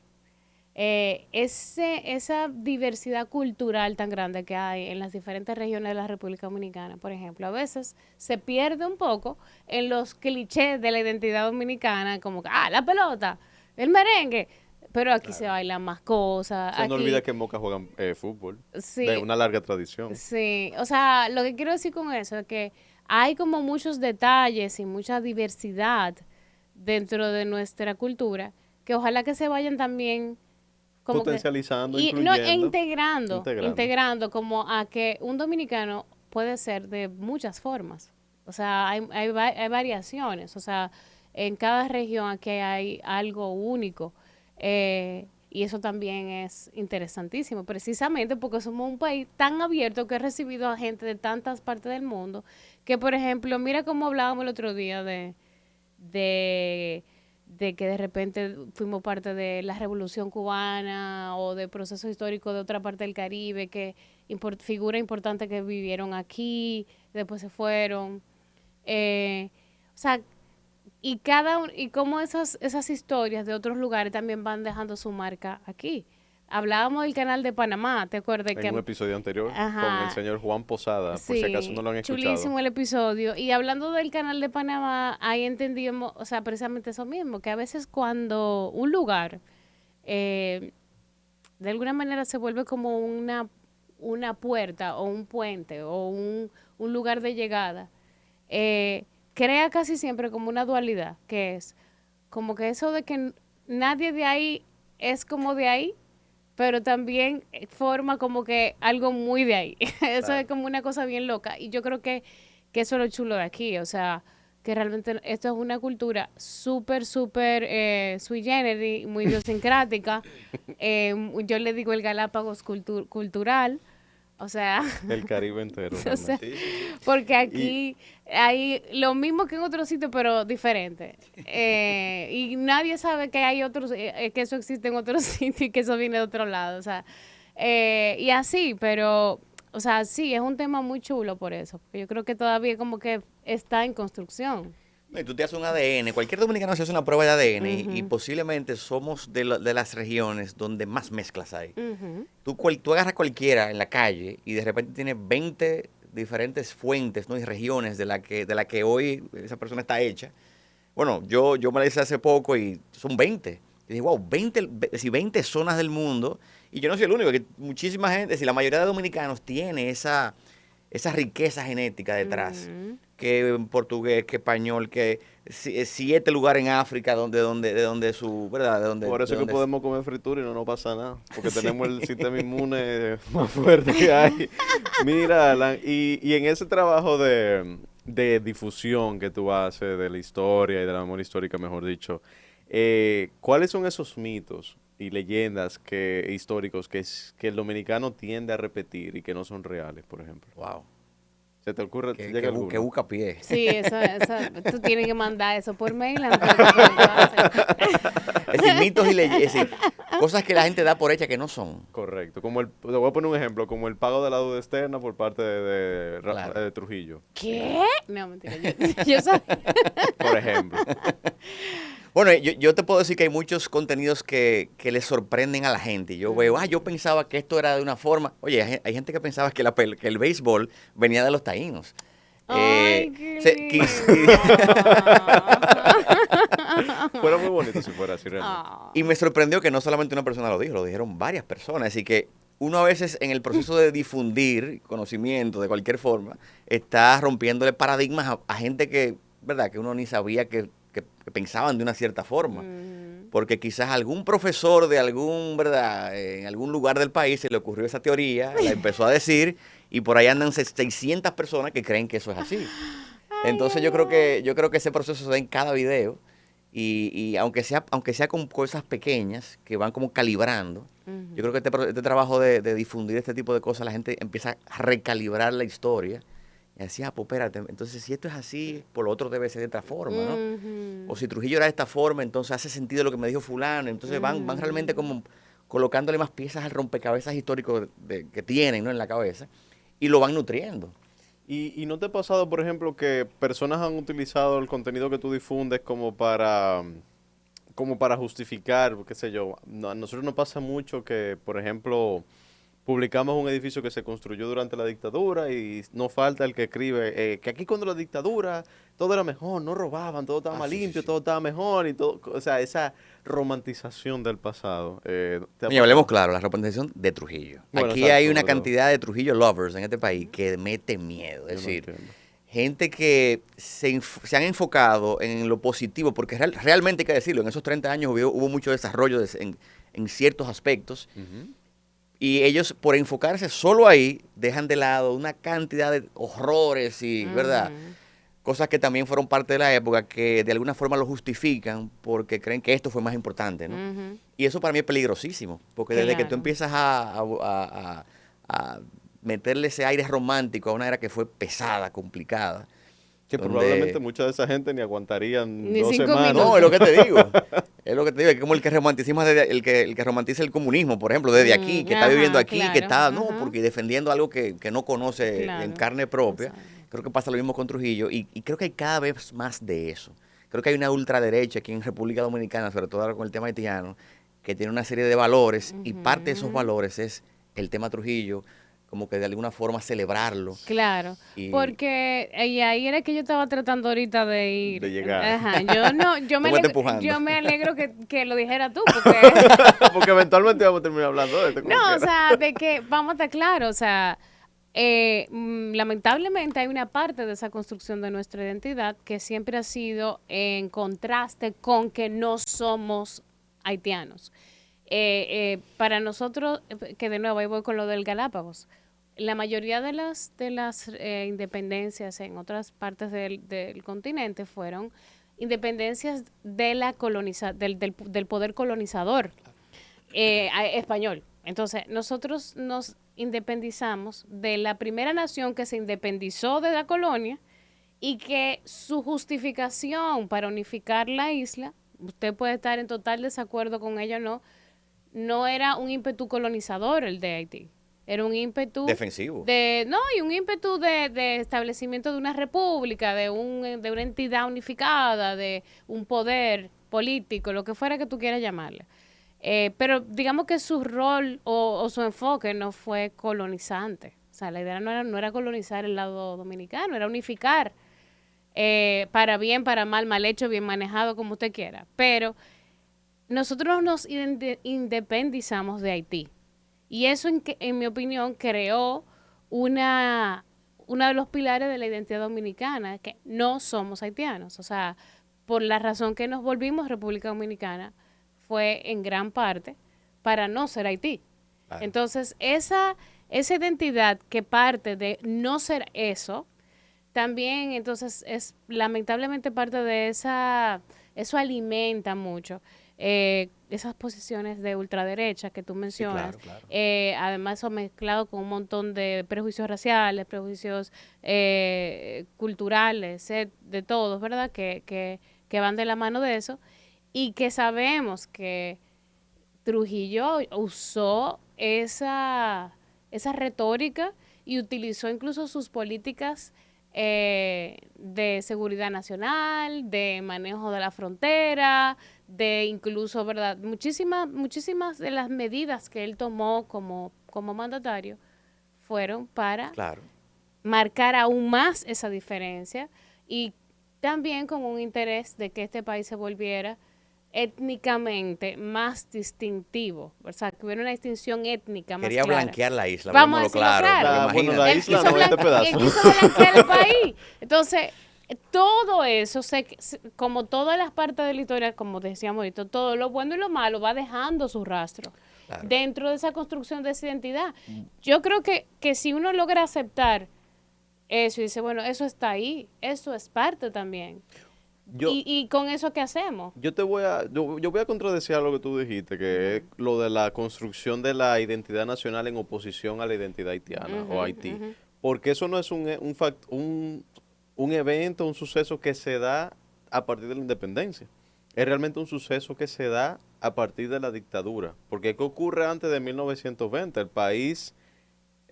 Speaker 2: Esa diversidad cultural tan grande que hay en las diferentes regiones de la República Dominicana, por ejemplo, a veces se pierde un poco en los clichés de la identidad dominicana, como que, la pelota, el merengue, pero aquí se bailan más cosas.
Speaker 1: Se no
Speaker 2: Aquí,
Speaker 1: olvida que en Moca juegan fútbol, de
Speaker 2: sí,
Speaker 1: una larga tradición.
Speaker 2: sí, o sea, lo que quiero decir con eso es que hay como muchos detalles y mucha diversidad dentro de nuestra cultura que ojalá que se vayan también como que
Speaker 1: Potencializando,
Speaker 2: y no
Speaker 1: incluyendo,
Speaker 2: integrando como a que un dominicano puede ser de muchas formas. O sea, hay variaciones. O sea, en cada región aquí hay algo único. Y eso también es interesantísimo, precisamente porque somos un país tan abierto que ha recibido a gente de tantas partes del mundo, que por ejemplo, mira cómo hablábamos el otro día de, de que de repente fuimos parte de la Revolución Cubana o de procesos históricos de otra parte del Caribe, que figuras importantes que vivieron aquí, después se fueron. O sea, y cómo esas historias de otros lugares también van dejando su marca aquí. Hablábamos del canal de Panamá, ¿te acuerdas?
Speaker 1: en un episodio anterior con el
Speaker 2: Ajá,
Speaker 1: señor Juan Posada, por si acaso
Speaker 2: sí,
Speaker 1: no lo han escuchado.
Speaker 2: chulísimo el episodio. Y hablando del canal de Panamá, ahí entendíamos, o sea, precisamente eso mismo, que a veces cuando un lugar eh, de alguna manera se vuelve como una puerta o un puente o un lugar de llegada, crea casi siempre como una dualidad, que es como que eso de que nadie de ahí es como de ahí, pero también forma como que algo muy de ahí. Eso es
Speaker 1: Claro.
Speaker 2: como una cosa bien loca. Y yo creo que eso es lo chulo de aquí. O sea, que realmente esto es una cultura súper, súper sui generis, muy idiosincrática. Yo le digo el Galápagos cultural. O sea,
Speaker 1: El Caribe entero,
Speaker 2: o sea,
Speaker 1: realmente.
Speaker 3: Sí, sí, sí.
Speaker 2: porque
Speaker 1: Y
Speaker 2: aquí hay lo mismo que en otros sitios, pero diferente. Y nadie sabe que hay otros, que eso existe en otros sitios y que eso viene de otro lado. O sea, y así, pero, o sea, sí, es un tema muy chulo por eso. Porque yo creo que todavía como que está en construcción.
Speaker 3: No, y tú te haces un ADN, cualquier dominicano se hace una prueba de ADN y
Speaker 2: Ujú,
Speaker 3: posiblemente somos de las regiones donde más mezclas hay.
Speaker 2: ujú.
Speaker 3: Tú agarras cualquiera en la calle y de repente tienes 20 diferentes fuentes, ¿no? Y regiones de la que hoy esa persona está hecha. Bueno, yo me la hice hace poco y son 20. Y dije, wow, 20 zonas del mundo. Y yo no soy el único, que muchísima gente, si la mayoría de dominicanos tiene esa riqueza genética detrás,
Speaker 2: Mm.
Speaker 3: que portugués, que español, que 7 lugares en África de donde su, ¿verdad?
Speaker 1: por
Speaker 3: De
Speaker 1: eso es que
Speaker 3: donde
Speaker 1: podemos comer fritura y no nos pasa nada, porque tenemos el sistema inmune más fuerte que hay. Mira, Alan, y en ese trabajo de difusión que tú haces de la historia y de la memoria histórica, mejor dicho, ¿cuáles son esos mitos y leyendas históricos que el dominicano tiende a repetir y que no son reales, por ejemplo?
Speaker 3: wow,
Speaker 1: ¿Se te ocurre, te
Speaker 3: que,
Speaker 1: llega
Speaker 3: que, bu- que
Speaker 1: alguno?
Speaker 3: busca pie.
Speaker 2: Sí, tú tienes que mandar eso por mail antes de que pase.
Speaker 3: Es decir, mitos y leyendas, es decir, cosas que la gente da por hecha que no son.
Speaker 1: Correcto. Te voy a poner un ejemplo, como el pago de la deuda externa por parte
Speaker 3: Claro.
Speaker 1: de Trujillo,
Speaker 2: ¿Qué? No, mentira, yo sabía.
Speaker 1: por ejemplo.
Speaker 3: Bueno, yo te puedo decir que hay muchos contenidos que les sorprenden a la gente. Yo veo, yo pensaba que esto era de una forma. Oye, hay gente que pensaba que el béisbol venía de los taínos.
Speaker 2: Ay,
Speaker 3: Se-
Speaker 2: qué
Speaker 3: quis-
Speaker 2: lindo.
Speaker 1: Fuera muy bonito si fuera así realmente.
Speaker 2: Ah.
Speaker 3: y me sorprendió que no solamente una persona lo dijo, lo dijeron varias personas. Así que uno a veces en el proceso de difundir conocimiento de cualquier forma, está rompiéndole paradigmas a gente que, ¿verdad? Que uno ni sabía que pensaban de una cierta forma.
Speaker 2: Mm.
Speaker 3: Porque quizás algún profesor de algún, ¿verdad? En algún lugar del país se le ocurrió esa teoría, la empezó a decir, y por ahí andan 600 personas que creen que eso es así. Entonces yo creo que ese proceso se da en cada video, y aunque sea con cosas pequeñas que van como calibrando, yo creo que este trabajo de difundir este tipo de cosas, la gente empieza a recalibrar la historia Y decía, pues espérate, entonces si esto es así, por lo otro debe ser de esta forma, ¿no?
Speaker 2: Ujú.
Speaker 3: O si Trujillo era de esta forma, entonces hace sentido lo que me dijo fulano. Entonces van realmente como colocándole más piezas al rompecabezas histórico que tienen, ¿no? En la cabeza y lo van nutriendo.
Speaker 1: ¿Y no te ha pasado, por ejemplo, que personas han utilizado el contenido que tú difundes como para justificar, qué sé yo? A nosotros nos pasa mucho que, por ejemplo, publicamos un edificio que se construyó durante la dictadura y no falta el que escribe que aquí cuando la dictadura todo era mejor, no robaban, todo estaba
Speaker 3: Ah,
Speaker 1: más
Speaker 3: sí, sí,
Speaker 1: limpio,
Speaker 3: sí.
Speaker 1: todo estaba mejor y todo, o sea, esa romantización del pasado. ¿Te ha
Speaker 3: Oye, hablemos
Speaker 1: pasado?
Speaker 3: claro, la representación de Trujillo.
Speaker 1: Bueno,
Speaker 3: Aquí hay
Speaker 1: exacto,
Speaker 3: una
Speaker 1: sobre todo.
Speaker 3: cantidad de Trujillo lovers en este país que mete miedo. Es
Speaker 1: Yo no
Speaker 3: decir,
Speaker 1: entiendo.
Speaker 3: gente que se han enfocado en lo positivo, porque realmente hay que decirlo, en esos 30 años hubo mucho desarrollo en ciertos aspectos,
Speaker 1: Ujú.
Speaker 3: y ellos por enfocarse solo ahí dejan de lado una cantidad de horrores y, ¿verdad?
Speaker 2: Ujú.
Speaker 3: Cosas que también fueron parte de la época que de alguna forma lo justifican porque creen que esto fue más importante, ¿no?
Speaker 2: Ujú.
Speaker 3: Y eso para mí es peligrosísimo, porque desde que tú
Speaker 2: Claro.
Speaker 3: empiezas a meterle ese aire romántico a una era que fue pesada, complicada,
Speaker 1: Que probablemente
Speaker 3: donde...
Speaker 1: mucha de esa gente ni aguantarían
Speaker 2: Ni
Speaker 1: 2 semanas.
Speaker 3: No, es lo
Speaker 2: minutos.
Speaker 3: que te digo. Es lo que te digo, es como el que romanticismo el que romantiza el comunismo, por ejemplo, desde aquí, que está viviendo
Speaker 2: Ajá,
Speaker 3: aquí, que
Speaker 2: claro.
Speaker 3: está, no,
Speaker 2: Ajá,
Speaker 3: porque defendiendo algo que no conoce en
Speaker 2: claro.
Speaker 3: carne propia.
Speaker 2: Exacto.
Speaker 3: Creo que pasa lo mismo con Trujillo y creo que hay cada vez más de eso. Creo que hay una ultraderecha aquí en República Dominicana, sobre todo ahora con el tema haitiano, que tiene una serie de valores y parte de esos
Speaker 2: Ujú.
Speaker 3: valores es el tema Trujillo, como que de alguna forma celebrarlo.
Speaker 2: Claro,
Speaker 3: Y
Speaker 2: porque y ahí era que yo estaba tratando ahorita de
Speaker 1: De
Speaker 2: ir.
Speaker 1: llegar.
Speaker 2: Ajá, yo no,
Speaker 3: tú me estás empujando.
Speaker 2: yo me alegro que lo dijera tú, porque
Speaker 1: Porque eventualmente vamos a terminar hablando de esto
Speaker 2: no,
Speaker 1: como
Speaker 2: o
Speaker 1: quiera.
Speaker 2: sea, de que vamos a estar claros, o sea, lamentablemente hay una parte de esa construcción de nuestra identidad que siempre ha sido en contraste con que no somos haitianos. Para nosotros, que de nuevo ahí voy con lo del Galápagos, la mayoría de las independencias en otras partes del continente fueron independencias de del poder colonizador español. Entonces, nosotros nos independizamos de la primera nación que se independizó de la colonia y que su justificación para unificar la isla, usted puede estar en total desacuerdo con ella o no, no era un ímpetu colonizador el de Haití. Era un ímpetu
Speaker 3: Defensivo.
Speaker 2: no, y un ímpetu de establecimiento de una república, de una entidad unificada, de un poder político, lo que fuera que tú quieras llamarle. Pero digamos que su rol o su enfoque no fue colonizante. O sea, la idea no era colonizar el lado dominicano, era unificar para bien, para mal, mal hecho, bien manejado, como usted quiera. Pero nosotros nos independizamos de Haití. Y eso, en mi opinión, creó uno de los pilares de la identidad dominicana, que no somos haitianos. O sea, por la razón que nos volvimos República Dominicana, fue en gran parte para no ser Haití.
Speaker 3: Claro.
Speaker 2: Entonces, esa identidad que parte de no ser eso, también entonces es lamentablemente parte de eso alimenta mucho esas posiciones de ultraderecha que tú
Speaker 3: Sí,
Speaker 2: mencionas.
Speaker 3: claro, claro.
Speaker 2: Además son mezclados con un montón de prejuicios raciales, prejuicios culturales, de todos, ¿verdad? Que van de la mano de eso y que sabemos que Trujillo usó esa retórica y utilizó incluso sus políticas de seguridad nacional, de manejo de la frontera, de incluso, ¿verdad? Muchísimas de las medidas que él tomó como mandatario fueron para
Speaker 3: Claro.
Speaker 2: marcar aún más esa diferencia y también con un interés de que este país se volviera étnicamente más distintivo, o sea, que hubiera una distinción étnica más
Speaker 3: Quería
Speaker 2: clara.
Speaker 3: blanquear la isla,
Speaker 2: Vamos a
Speaker 3: hablemoslo
Speaker 2: decirlo
Speaker 3: claro,
Speaker 2: claro.
Speaker 3: porque
Speaker 1: Bueno, la
Speaker 3: imagínate.
Speaker 1: isla no, este pedazo.
Speaker 2: Él quiso blanquear el país. Entonces, todo eso, como todas las partes de la historia, como decíamos ahorita, todo lo bueno y lo malo va dejando su rastro
Speaker 3: Claro.
Speaker 2: dentro de esa construcción de esa identidad. Yo creo que si uno logra aceptar eso y dice, bueno, eso está ahí, eso es parte también.
Speaker 1: Yo,
Speaker 2: Y con eso, ¿qué hacemos?
Speaker 1: yo voy a contradecir lo que tú dijiste, que es
Speaker 2: Ujú.
Speaker 1: lo de la construcción de la identidad nacional en oposición a la identidad haitiana o
Speaker 2: Ujú,
Speaker 1: Haití.
Speaker 2: ujú.
Speaker 1: porque eso no es un evento, un suceso que se da a partir de la independencia. Es realmente un suceso que se da a partir de la dictadura. Porque ¿qué ocurre antes de 1920? El país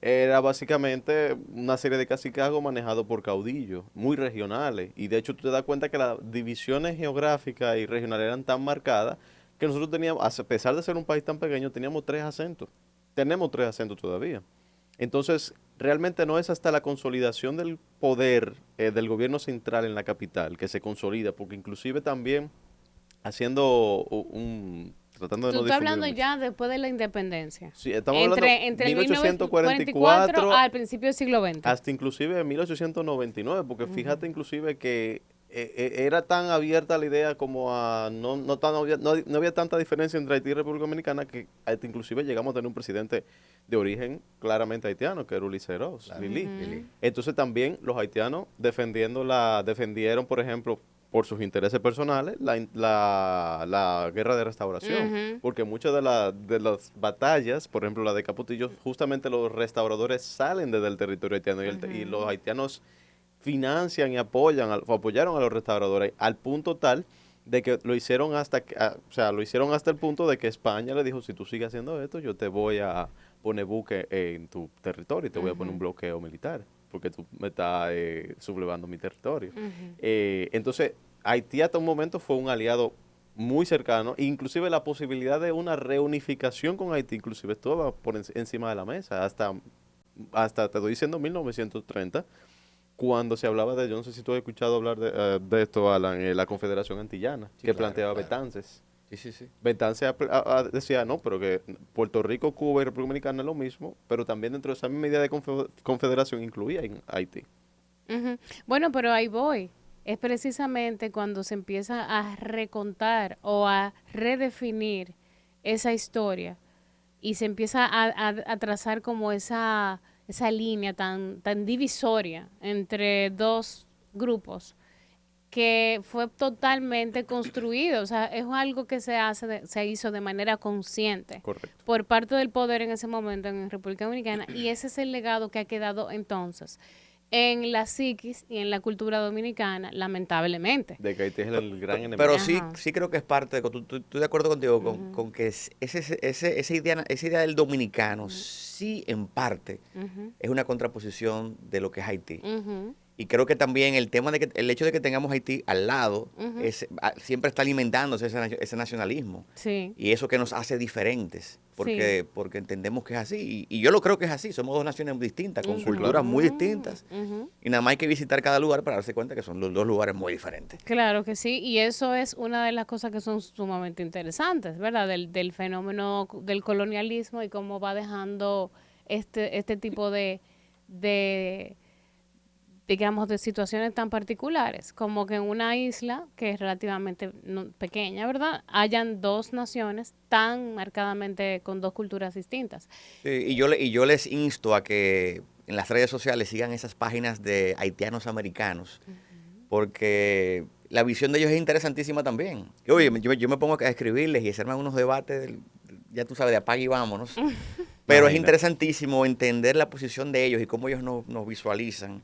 Speaker 1: era básicamente una serie de cacicazgos manejados por caudillos, muy regionales. Y de hecho tú te das cuenta que las divisiones geográficas y regionales eran tan marcadas que nosotros teníamos, a pesar de ser un país tan pequeño, teníamos 3 acentos. Tenemos 3 acentos todavía. Entonces, realmente no es hasta la consolidación del poder del gobierno central en la capital que se consolida, porque inclusive también haciendo tratando de
Speaker 2: Tú
Speaker 1: no
Speaker 2: estás
Speaker 1: difundir
Speaker 2: hablando
Speaker 1: mucho.
Speaker 2: ya después de la independencia.
Speaker 1: Sí, estamos hablando
Speaker 2: Entre el
Speaker 1: 1844
Speaker 2: 1944 al principio del siglo XX.
Speaker 1: hasta inclusive 1899, porque fíjate inclusive que era tan abierta la idea como a no había tanta diferencia entre Haití y República Dominicana que hasta inclusive llegamos a tener un presidente de origen claramente haitiano, que era Ulises Ross, Lili.
Speaker 3: Lili.
Speaker 1: Entonces también los haitianos defendieron, por ejemplo, por sus intereses personales, la guerra de restauración. Porque muchas de las batallas, por ejemplo la de Capotillo, justamente los restauradores salen desde el territorio haitiano y los haitianos financian y apoyaron a los restauradores al punto tal de que lo hicieron o sea, lo hicieron hasta el punto de que España le dijo, si tú sigues haciendo esto, yo te voy a poner buque en tu territorio y te voy a poner un bloqueo militar, porque tú me estás sublevando mi territorio. Entonces, Haití hasta un momento fue un aliado muy cercano, inclusive la posibilidad de una reunificación con Haití, inclusive estaba encima de la mesa, hasta te doy diciendo 1930, cuando se hablaba yo no sé si tú has escuchado hablar de esto, Alan, la Confederación Antillana,
Speaker 3: Sí,
Speaker 1: que
Speaker 3: claro,
Speaker 1: planteaba
Speaker 3: claro.
Speaker 1: Betances.
Speaker 3: Sí.
Speaker 1: Betances decía, no, pero que Puerto Rico, Cuba y República Dominicana es lo mismo, pero también dentro de esa misma idea de confederación incluía en Haití.
Speaker 2: Ujú. Bueno, pero ahí voy. Es precisamente cuando se empieza a recontar o a redefinir esa historia y se empieza a trazar como esa línea tan divisoria entre dos grupos que fue totalmente construido. O sea, es algo que se hizo de manera consciente
Speaker 1: Correcto.
Speaker 2: por parte del poder en ese momento en República Dominicana y ese es el legado que ha quedado entonces en la psiquis y en la cultura dominicana, lamentablemente.
Speaker 1: De que Haití es el gran
Speaker 3: Pero
Speaker 1: enemigo.
Speaker 3: sí,
Speaker 2: Ajá.
Speaker 3: sí creo que es parte de, estoy de acuerdo contigo
Speaker 2: Ujú,
Speaker 3: con que esa idea del dominicano, sí, en parte,
Speaker 2: ujú,
Speaker 3: es una contraposición de lo que es Haití.
Speaker 2: ujú,
Speaker 3: Y creo que también el tema de que el hecho de que tengamos Haití al lado
Speaker 2: ujú.
Speaker 3: siempre está alimentándose ese nacionalismo
Speaker 2: Sí,
Speaker 3: y eso que nos hace diferentes,
Speaker 2: sí.
Speaker 3: porque entendemos que es así. Y yo lo creo que es así. Somos dos naciones distintas, con
Speaker 1: Sí,
Speaker 2: Ujú,
Speaker 1: claro.
Speaker 3: culturas muy distintas.
Speaker 2: ujú.
Speaker 3: Y nada más hay que visitar cada lugar para darse cuenta que son los dos lugares muy diferentes.
Speaker 2: Claro que sí, y eso es una de las cosas que son sumamente interesantes, ¿verdad? Del fenómeno del colonialismo y cómo va dejando este tipo de, digamos, de situaciones tan particulares, como que en una isla que es relativamente pequeña, ¿verdad? Hayan dos naciones tan marcadamente con dos culturas distintas.
Speaker 3: Sí, y yo les insto a que en las redes sociales sigan esas páginas de haitianos americanos, porque la visión de ellos es interesantísima también. Y, oye, yo me pongo a escribirles y hacerme unos debates, ya tú sabes, de apague y vámonos. Pero es
Speaker 1: Imagínate.
Speaker 3: interesantísimo entender la posición de ellos y cómo ellos nos visualizan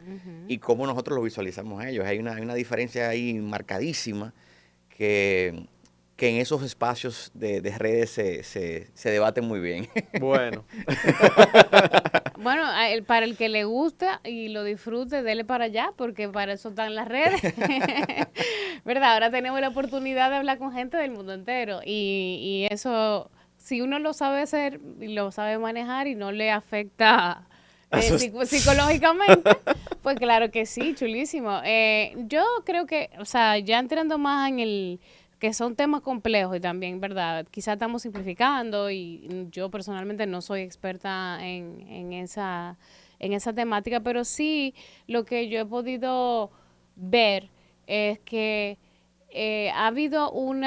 Speaker 3: y cómo nosotros los visualizamos a ellos. Hay una diferencia ahí marcadísima que en esos espacios de redes se debaten muy bien.
Speaker 1: Bueno,
Speaker 2: Bueno, para el que le gusta y lo disfrute, dele para allá, porque para eso están las redes. ¿Verdad? Ahora tenemos la oportunidad de hablar con gente del mundo entero. Y eso, si uno lo sabe hacer y lo sabe manejar y no le afecta psicológicamente, pues claro que sí, chulísimo. Yo creo que, o sea, ya entrando más en el que son temas complejos y también, ¿verdad? Quizás estamos simplificando y yo personalmente no soy experta en esa temática, pero sí lo que yo he podido ver es que ha habido un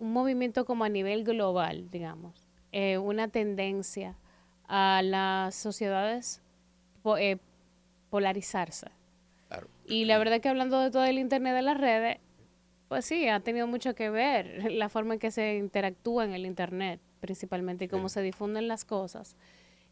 Speaker 2: movimiento como a nivel global, digamos, una tendencia a las sociedades po- eh, polarizarse.
Speaker 3: Claro.
Speaker 2: Y la verdad que hablando de todo el Internet de las redes, pues sí, ha tenido mucho que ver la forma en que se interactúa en el Internet, principalmente, y cómo se difunden las cosas.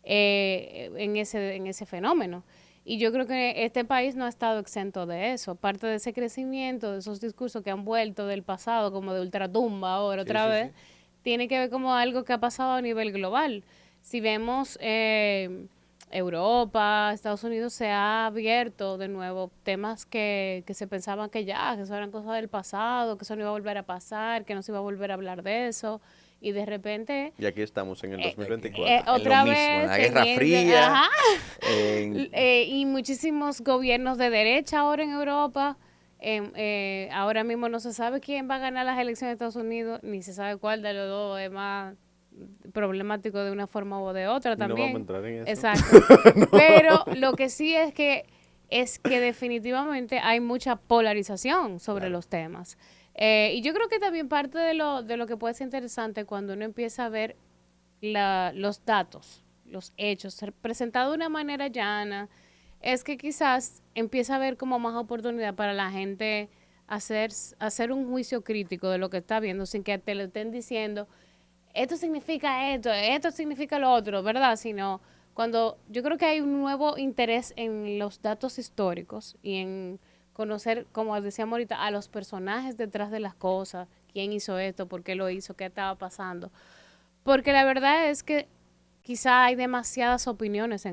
Speaker 2: en ese fenómeno. Y yo creo que este país no ha estado exento de eso. Parte de ese crecimiento, de esos discursos que han vuelto del pasado, como de ultratumba ahora
Speaker 3: Sí,
Speaker 2: otra
Speaker 3: sí,
Speaker 2: vez,
Speaker 3: sí.
Speaker 2: tiene que ver como algo que ha pasado a nivel global. Si vemos Europa, Estados Unidos, se ha abierto de nuevo temas que se pensaban que eso eran cosas del pasado, que eso no iba a volver a pasar, que no se iba a volver a hablar de eso. Y de repente,
Speaker 1: Y aquí estamos en el 2024.
Speaker 3: En lo
Speaker 2: otra
Speaker 3: mismo, en
Speaker 2: vez
Speaker 3: la Guerra
Speaker 2: teniendo,
Speaker 3: Fría,
Speaker 2: ajá,
Speaker 3: en-
Speaker 2: y muchísimos gobiernos de derecha ahora en Europa. Ahora mismo no se sabe quién va a ganar las elecciones de Estados Unidos, ni se sabe cuál de los dos es más problemático de una forma o de otra
Speaker 1: Y no vamos a
Speaker 2: también.
Speaker 1: entrar en eso.
Speaker 2: Exacto. Pero lo que sí es que definitivamente hay mucha polarización sobre
Speaker 3: Claro.
Speaker 2: los temas. Y yo creo que también parte de lo que puede ser interesante cuando uno empieza a ver los datos, los hechos, ser presentado de una manera llana, es que quizás empieza a haber como más oportunidad para la gente hacer un juicio crítico de lo que está viendo sin que te lo estén diciendo, esto significa esto significa lo otro, ¿verdad? Sino cuando yo creo que hay un nuevo interés en los datos históricos y en conocer, como decíamos ahorita, a los personajes detrás de las cosas, quién hizo esto, por qué lo hizo, qué estaba pasando. Porque la verdad es que quizá hay demasiadas opiniones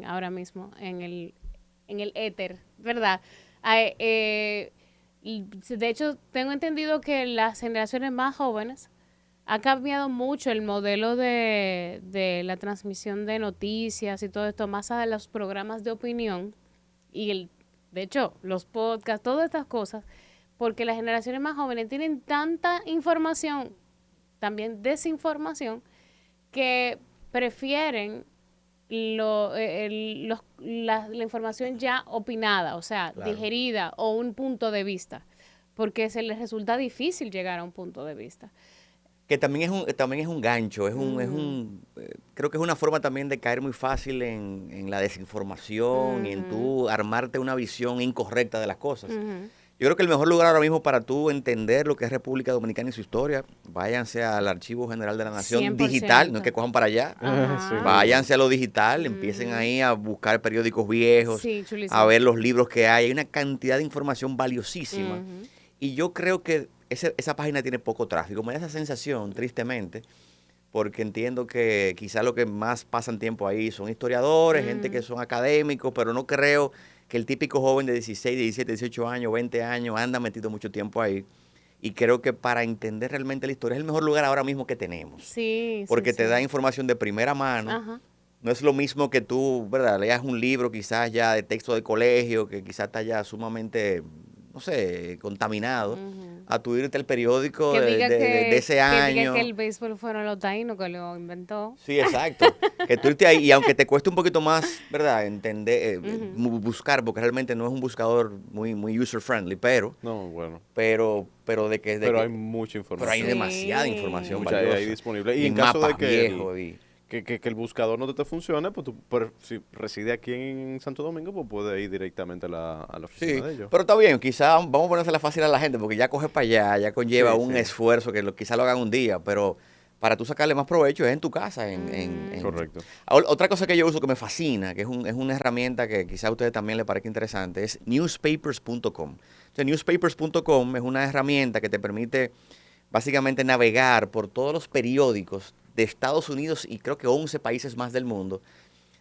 Speaker 2: ahora mismo en el éter, ¿verdad? Y de hecho, tengo entendido que las generaciones más jóvenes ha cambiado mucho el modelo de la transmisión de noticias y todo esto, más a los programas de opinión y de hecho, los podcasts, todas estas cosas, porque las generaciones más jóvenes tienen tanta información, también desinformación, que prefieren la información ya opinada, o sea,
Speaker 3: Claro.
Speaker 2: digerida o un punto de vista, porque se les resulta difícil llegar a un punto de vista.
Speaker 3: Que también es un gancho,
Speaker 2: Ujú,
Speaker 3: creo que es una forma también de caer muy fácil en la desinformación y en
Speaker 2: ujú,
Speaker 3: tú armarte una visión incorrecta de las cosas.
Speaker 2: ujú.
Speaker 3: Yo creo que el mejor lugar ahora mismo para tú entender lo que es República Dominicana y su historia, váyanse al Archivo General de la Nación digital, no es que
Speaker 2: 100%.
Speaker 3: cojan para allá,
Speaker 1: Sí,
Speaker 2: Ajá.
Speaker 1: muy bueno.
Speaker 3: váyanse a lo digital, empiecen
Speaker 2: Ujú.
Speaker 3: ahí a buscar periódicos viejos,
Speaker 2: Sí,
Speaker 3: a
Speaker 2: chulísimo.
Speaker 3: ver los libros que hay una cantidad de información valiosísima.
Speaker 2: Ujú,
Speaker 3: Y yo creo que esa página tiene poco tráfico. Me da esa sensación, tristemente, porque entiendo que quizás lo que más pasan tiempo ahí son historiadores, gente que
Speaker 2: ujú.
Speaker 3: son académicos, pero no creo que el típico joven de 16, 17, 18 años, 20 años anda metido mucho tiempo ahí. Y creo que para entender realmente la historia es el mejor lugar ahora mismo que tenemos,
Speaker 2: Sí, sí,
Speaker 3: porque te da
Speaker 2: sí.
Speaker 3: información de primera mano.
Speaker 2: Ajá.
Speaker 3: No es lo mismo que tú, ¿verdad? Leas un libro quizás ya de texto de colegio, que quizás está ya sumamente, no sé, contaminado,
Speaker 2: Ujú.
Speaker 3: a tu irte al periódico de ese
Speaker 2: Que diga que
Speaker 3: año.
Speaker 2: el béisbol fueron los taínos que lo inventó.
Speaker 3: Sí, exacto. Que tú irte ahí, y aunque te cueste un poquito más, ¿verdad? Entender,
Speaker 2: Ujú.
Speaker 3: buscar, porque realmente no es un buscador muy user friendly,
Speaker 1: No, bueno.
Speaker 3: pero
Speaker 1: Pero hay mucha
Speaker 3: pero hay
Speaker 1: información.
Speaker 3: demasiada información
Speaker 2: Sí.
Speaker 1: Mucha hay ahí
Speaker 3: valiosa.
Speaker 1: disponible. Y
Speaker 3: Y
Speaker 1: en caso de
Speaker 3: mapas
Speaker 1: que
Speaker 3: viejos y...
Speaker 1: que el buscador no te funcione, pues tú, si reside aquí en Santo Domingo, pues puedes ir directamente a la oficina
Speaker 3: Sí,
Speaker 1: de ellos.
Speaker 3: pero está bien, quizá vamos a ponérsela fácil a la gente, porque ya coge para allá, ya conlleva
Speaker 1: Sí,
Speaker 3: un
Speaker 1: sí,
Speaker 3: esfuerzo que quizá lo hagan un día, pero para tú sacarle más provecho es en tu casa.
Speaker 2: Ujú.
Speaker 1: correcto.
Speaker 3: Otra cosa que yo uso que me fascina, que es una herramienta que quizá a ustedes también les parezca interesante, es newspapers.com. Entonces, newspapers.com es una herramienta que te permite básicamente navegar por todos los periódicos de Estados Unidos y creo que 11 países más del mundo,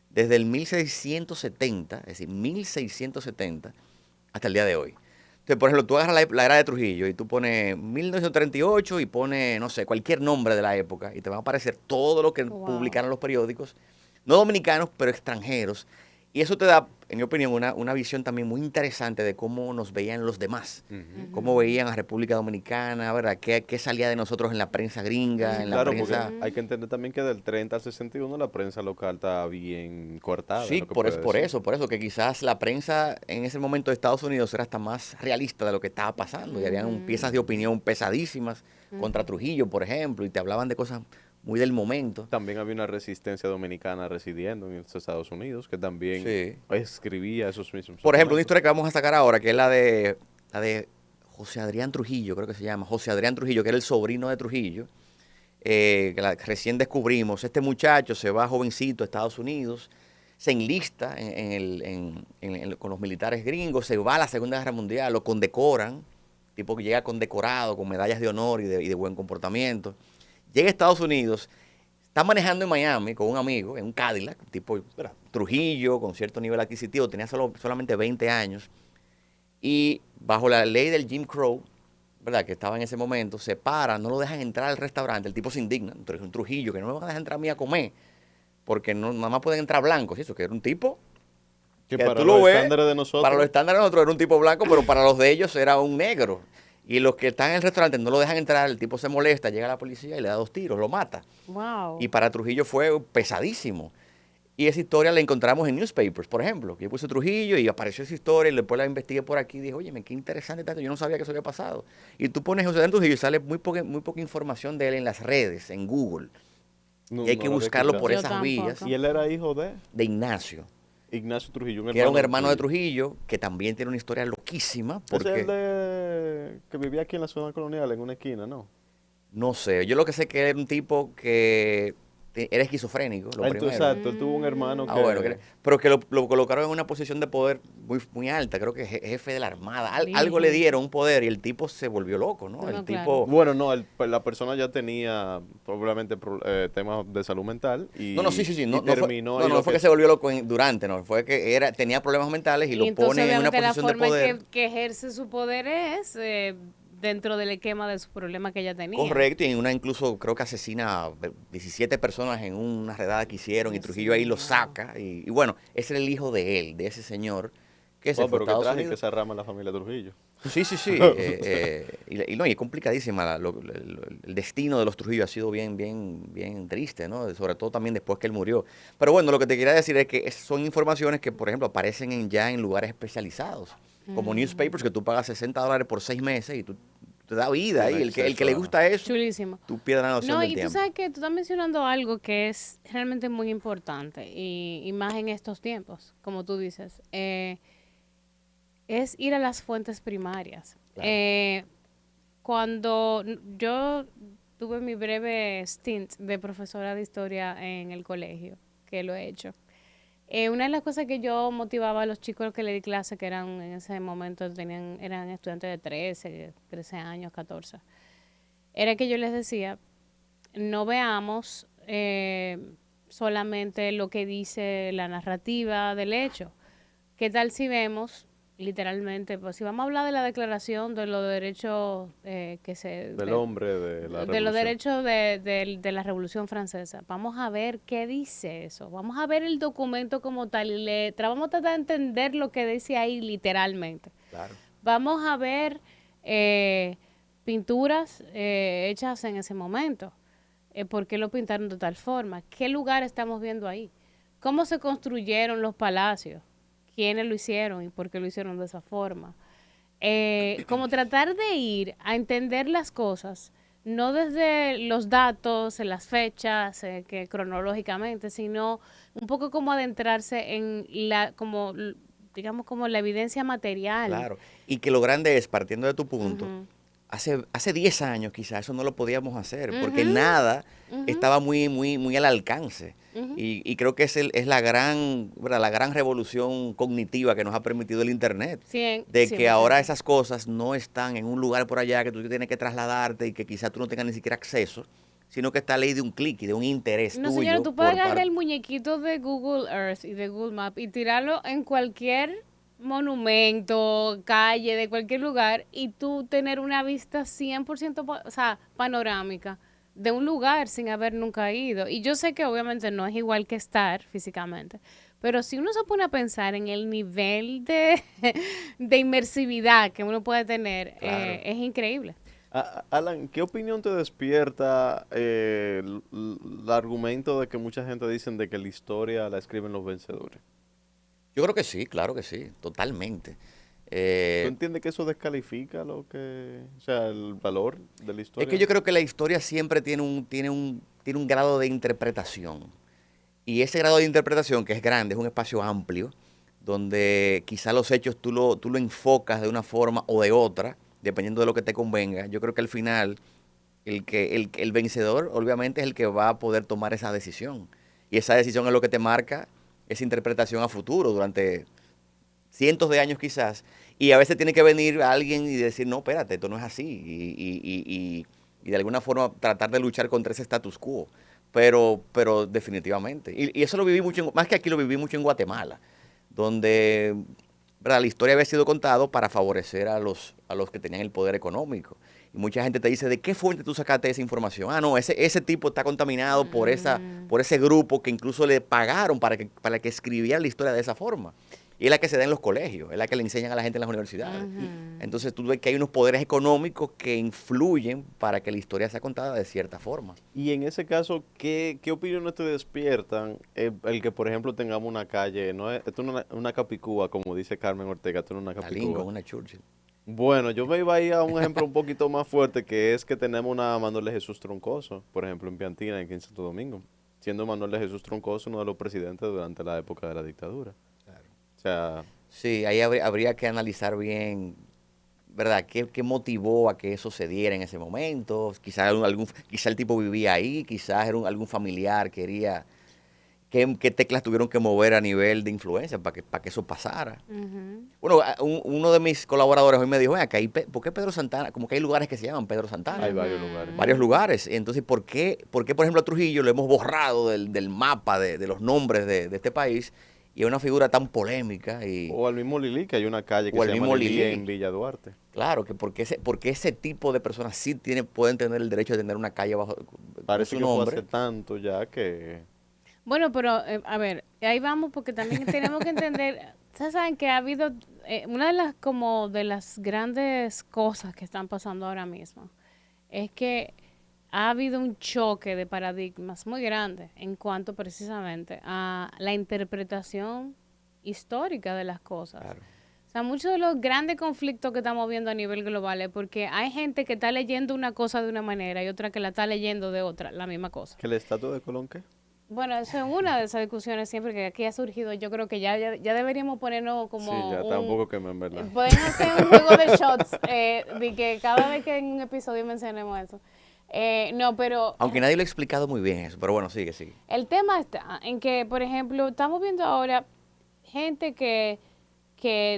Speaker 3: desde el 1670, es decir, 1670, hasta el día de hoy. Entonces, por ejemplo, tú agarras la era de Trujillo y tú pones 1938 y pones, no sé, cualquier nombre de la época y te van a aparecer todo lo que
Speaker 2: Wow.
Speaker 3: publicaron los periódicos, no dominicanos, pero extranjeros. Y eso te da, en mi opinión, una visión también muy interesante de cómo nos veían los demás,
Speaker 1: Ujú.
Speaker 3: cómo
Speaker 2: Ujú.
Speaker 3: veían a República Dominicana, ¿verdad? ¿Qué salía de nosotros en la prensa gringa, en la
Speaker 1: Claro, porque
Speaker 3: prensa...
Speaker 2: Ujú.
Speaker 1: hay que entender también que del 30 al 61 la prensa local está bien coartada, es
Speaker 3: Sí,
Speaker 1: lo que puede decir.
Speaker 3: por eso, que quizás la prensa en ese momento de Estados Unidos era hasta más realista de lo que estaba pasando. Y habían piezas de
Speaker 2: Ujú.
Speaker 3: opinión pesadísimas contra
Speaker 2: Ujú.
Speaker 3: Trujillo, por ejemplo, y te hablaban de cosas muy del momento.
Speaker 1: También había una resistencia dominicana residiendo en los Estados Unidos que también
Speaker 3: Sí.
Speaker 1: escribía esos mismos
Speaker 3: Por ejemplo, una
Speaker 1: argumentos.
Speaker 3: historia que vamos a sacar ahora, que es la de José Adrián Trujillo, creo que se llama, José Adrián Trujillo, que era el sobrino de Trujillo. que recién descubrimos. Este muchacho se va jovencito a Estados Unidos, se enlista con los militares gringos, se va a la Segunda Guerra Mundial, lo condecoran, tipo que llega condecorado, con medallas de honor y de buen comportamiento. Llega a Estados Unidos, está manejando en Miami con un amigo, en un Cadillac, tipo Trujillo, con cierto nivel adquisitivo, tenía solamente 20 años, y bajo la ley del Jim Crow, ¿verdad?, que estaba en ese momento, se para, no lo dejan entrar al restaurante, el tipo se indigna, entonces un Trujillo, que no me van a dejar entrar a mí a comer, porque no, nada más pueden entrar blancos, eso, que era un tipo
Speaker 1: Que
Speaker 3: que
Speaker 1: para
Speaker 3: tú
Speaker 1: los
Speaker 3: lo ves,
Speaker 1: estándares de nosotros.
Speaker 3: para los estándares de nosotros era un tipo blanco, pero para los de ellos era un negro. Y los que están en el restaurante no lo dejan entrar, el tipo se molesta, llega la policía y le da 2 tiros, lo mata.
Speaker 2: Wow.
Speaker 3: Y para Trujillo fue pesadísimo. Y esa historia la encontramos en newspapers, por ejemplo. Que yo puse Trujillo y apareció esa historia y después la investigué por aquí y dije, oye, qué interesante tanto, yo no sabía que eso había pasado. Y tú pones José Trujillo y sale muy poca información de él en las redes, en Google.
Speaker 1: No,
Speaker 3: Y hay
Speaker 1: no
Speaker 3: que
Speaker 1: lo había
Speaker 3: buscarlo por
Speaker 2: Yo
Speaker 1: escuchado.
Speaker 3: esas vías
Speaker 2: tampoco.
Speaker 1: Y él era hijo
Speaker 3: de Ignacio,
Speaker 1: Ignacio Trujillo,
Speaker 3: que era un hermano de Trujillo, que también tiene una historia loquísima,
Speaker 1: Es el
Speaker 3: porque
Speaker 1: que vivía aquí en la zona colonial, en una esquina, ¿no?
Speaker 3: no sé, yo lo que sé es que era un tipo que era esquizofrénico, lo primero.
Speaker 1: Exacto, él tuvo un hermano
Speaker 3: Ah,
Speaker 1: que...
Speaker 3: bueno, pero que lo colocaron en una posición de poder muy alta, creo que jefe de la Armada. Algo le
Speaker 2: Virgen.
Speaker 3: dieron un poder y el tipo se volvió loco, ¿no? El
Speaker 2: No, claro.
Speaker 3: tipo...
Speaker 1: Bueno, no, pues, la persona ya tenía probablemente temas de salud mental
Speaker 3: No, sí,
Speaker 1: y
Speaker 3: no, no fue,
Speaker 1: terminó...
Speaker 3: no,
Speaker 1: y
Speaker 3: no
Speaker 1: lo
Speaker 3: fue que se volvió loco durante, no, fue que tenía problemas mentales y
Speaker 2: Y
Speaker 3: lo
Speaker 2: entonces,
Speaker 3: pone en una
Speaker 2: obviamente, la
Speaker 3: posición de
Speaker 2: forma en
Speaker 3: poder.
Speaker 2: que ejerce su poder es dentro del esquema de su problema que ella tenía.
Speaker 3: Correcto, y en una incluso creo que asesina a 17 personas en una redada que hicieron y
Speaker 2: Dios
Speaker 3: Trujillo ahí lo
Speaker 2: mío.
Speaker 3: saca. Y bueno, ese era el hijo de él, de ese señor, que se
Speaker 1: Wow,
Speaker 3: fue a
Speaker 1: pero qué
Speaker 3: Estados
Speaker 1: trágico
Speaker 3: Unidos.
Speaker 1: esa rama en la familia Trujillo.
Speaker 3: Sí. Y no, y es complicadísima. El destino de los Trujillo ha sido bien triste, ¿no? Sobre todo también después que él murió. Pero bueno, lo que te quería decir es que son informaciones que, por ejemplo, aparecen ya en lugares especializados, como newspapers, que tú pagas $60 por 6 meses y tú te da vida ahí.
Speaker 1: Tiene
Speaker 3: El que le
Speaker 1: acceso a-
Speaker 3: gusta eso,
Speaker 2: Chulísimo.
Speaker 3: tú pierdes la noción
Speaker 2: No,
Speaker 3: del
Speaker 2: y tú
Speaker 3: tiempo.
Speaker 2: sabes que tú estás mencionando algo que es realmente muy importante y más en estos tiempos, como tú dices, es ir a las fuentes primarias.
Speaker 3: Claro.
Speaker 2: Cuando yo tuve mi breve stint de profesora de historia en el colegio, que lo he hecho, una de las cosas que yo motivaba a los chicos que le di clase, que eran en ese momento eran estudiantes de 13 años, 14, era que yo les decía, no veamos solamente lo que dice la narrativa del hecho. ¿Qué tal si vemos, literalmente, pues si vamos a hablar de la declaración de los derechos
Speaker 1: Del hombre de la
Speaker 2: de los
Speaker 1: revolución.
Speaker 2: derechos de la Revolución Francesa? Vamos a ver qué dice eso. Vamos a ver el documento como tal y vamos a tratar de entender lo que dice ahí literalmente.
Speaker 3: Claro.
Speaker 2: Vamos a ver pinturas hechas en ese momento. ¿Por qué lo pintaron de tal forma? ¿Qué lugar estamos viendo ahí? ¿Cómo se construyeron los palacios? ¿Quiénes lo hicieron y por qué lo hicieron de esa forma? Como tratar de ir a entender las cosas, no desde los datos, las fechas, que cronológicamente, sino un poco como adentrarse en digamos, como la evidencia material.
Speaker 3: Claro. Y que lo grande es, partiendo de tu punto,
Speaker 2: Ujú.
Speaker 3: hace 10 años quizás eso no lo podíamos hacer, porque
Speaker 2: Ujú.
Speaker 3: nada
Speaker 2: Ujú.
Speaker 3: estaba muy al alcance.
Speaker 2: Ujú.
Speaker 3: Y creo que es la gran, ¿verdad?, la gran revolución cognitiva que nos ha permitido el Internet. De que ahora
Speaker 2: 100%.
Speaker 3: esas cosas no están en un lugar por allá que tú tienes que trasladarte y que quizás tú no tengas ni siquiera acceso, sino que está a ley de un clic y de un interés
Speaker 2: No,
Speaker 3: tuyo.
Speaker 2: señora, tú puedes agarrar el muñequito de Google Earth y de Google Maps y tirarlo en cualquier monumento, calle, de cualquier lugar y tú tener una vista 100% o sea, panorámica de un lugar sin haber nunca ido. Y yo sé que obviamente no es igual que estar físicamente, pero si uno se pone a pensar en el nivel de inmersividad que uno puede tener,
Speaker 3: Claro.
Speaker 2: es increíble.
Speaker 1: Alan, ¿qué opinión te despierta el argumento de que mucha gente dicen de que la historia la escriben los vencedores?
Speaker 3: Yo creo que sí, claro que sí, totalmente.
Speaker 1: ¿Tú
Speaker 3: Eh,
Speaker 1: entiendes que eso descalifica o sea, el valor de la historia?
Speaker 3: Es que yo creo que la historia siempre tiene un grado de interpretación. Y ese grado de interpretación, que es grande, es un espacio amplio, donde quizá los hechos tú lo enfocas de una forma o de otra, dependiendo de lo que te convenga. Yo creo que al final El vencedor, obviamente, es el que va a poder tomar esa decisión. Y esa decisión es lo que te marca esa interpretación a futuro durante cientos de años quizás. Y a veces tiene que venir alguien y decir, no, espérate, esto no es así. Y de alguna forma tratar de luchar contra ese status quo. Pero definitivamente. Y eso lo viví mucho, más que aquí lo viví mucho en Guatemala, donde, ¿verdad?, la historia había sido contado para favorecer a los que tenían el poder económico. Y mucha gente te dice, ¿de qué fuente tú sacaste esa información? Ah, no, ese tipo está contaminado por ese grupo que incluso le pagaron para que escribiera la historia de esa forma. Y es la que se da en los colegios, es la que le enseñan a la gente en las universidades. Entonces tú ves que hay unos poderes económicos que influyen para que la historia sea contada de cierta forma.
Speaker 1: Y en ese caso, ¿qué opiniones te despiertan el que, por ejemplo, tengamos una calle, no es, esto no es una capicúa, como dice Carmen Ortega, esto no es una
Speaker 3: La Lincoln,
Speaker 1: capicúa?
Speaker 3: una Churchill.
Speaker 1: Bueno, yo me iba a ir a un ejemplo un poquito más fuerte, que es que tenemos una Manuel de Jesús Troncoso, por ejemplo, en Piantina, aquí en Santo Domingo, siendo Manuel de Jesús Troncoso uno de los presidentes durante la época de la dictadura.
Speaker 3: Claro.
Speaker 1: O sea,
Speaker 3: Sí, ahí habría que analizar bien, ¿verdad? ¿Qué motivó a que eso se diera en ese momento? Quizás quizá el tipo vivía ahí, quizás era algún familiar quería. ¿Qué teclas tuvieron que mover a nivel de influencia para que eso pasara? Bueno, uno de mis colaboradores hoy me dijo, acá, ¿por qué Pedro Santana? Como que hay lugares que se llaman Pedro Santana.
Speaker 1: hay varios lugares.
Speaker 3: Varios lugares. Entonces, ¿por qué, por ejemplo, a Trujillo lo hemos borrado del mapa de los nombres de este país? Y es una figura tan polémica.
Speaker 1: O al mismo Lili, que hay una calle que
Speaker 3: O
Speaker 1: se
Speaker 3: al
Speaker 1: llama
Speaker 3: mismo
Speaker 1: Lili
Speaker 3: Lili.
Speaker 1: en Villa Duarte.
Speaker 3: Claro, que porque ese tipo de personas sí pueden tener el derecho de tener una calle bajo
Speaker 1: Parece
Speaker 3: su
Speaker 1: que fue
Speaker 3: nombre.
Speaker 1: hace tanto ya que...
Speaker 2: Bueno, pero a ver, ahí vamos porque también tenemos que entender, ustedes saben que ha habido una de las grandes cosas que están pasando ahora mismo es que ha habido un choque de paradigmas muy grande en cuanto precisamente a la interpretación histórica de las cosas.
Speaker 3: Claro.
Speaker 2: O sea, muchos de los grandes conflictos que estamos viendo a nivel global es porque hay gente que está leyendo una cosa de una manera y otra que la está leyendo de otra, la misma cosa.
Speaker 1: ¿Que la estatua de Colón qué?
Speaker 2: Bueno, eso es una de esas discusiones siempre que aquí ha surgido. Yo creo que ya deberíamos ponernos como
Speaker 1: Sí, ya está un poco quemado, en verdad.
Speaker 2: pueden hacer un juego de shots de que cada vez que en un episodio mencionemos eso. No, pero
Speaker 3: Aunque nadie lo ha explicado muy bien eso, pero bueno, sigue.
Speaker 2: el tema está en que, por ejemplo, estamos viendo ahora gente que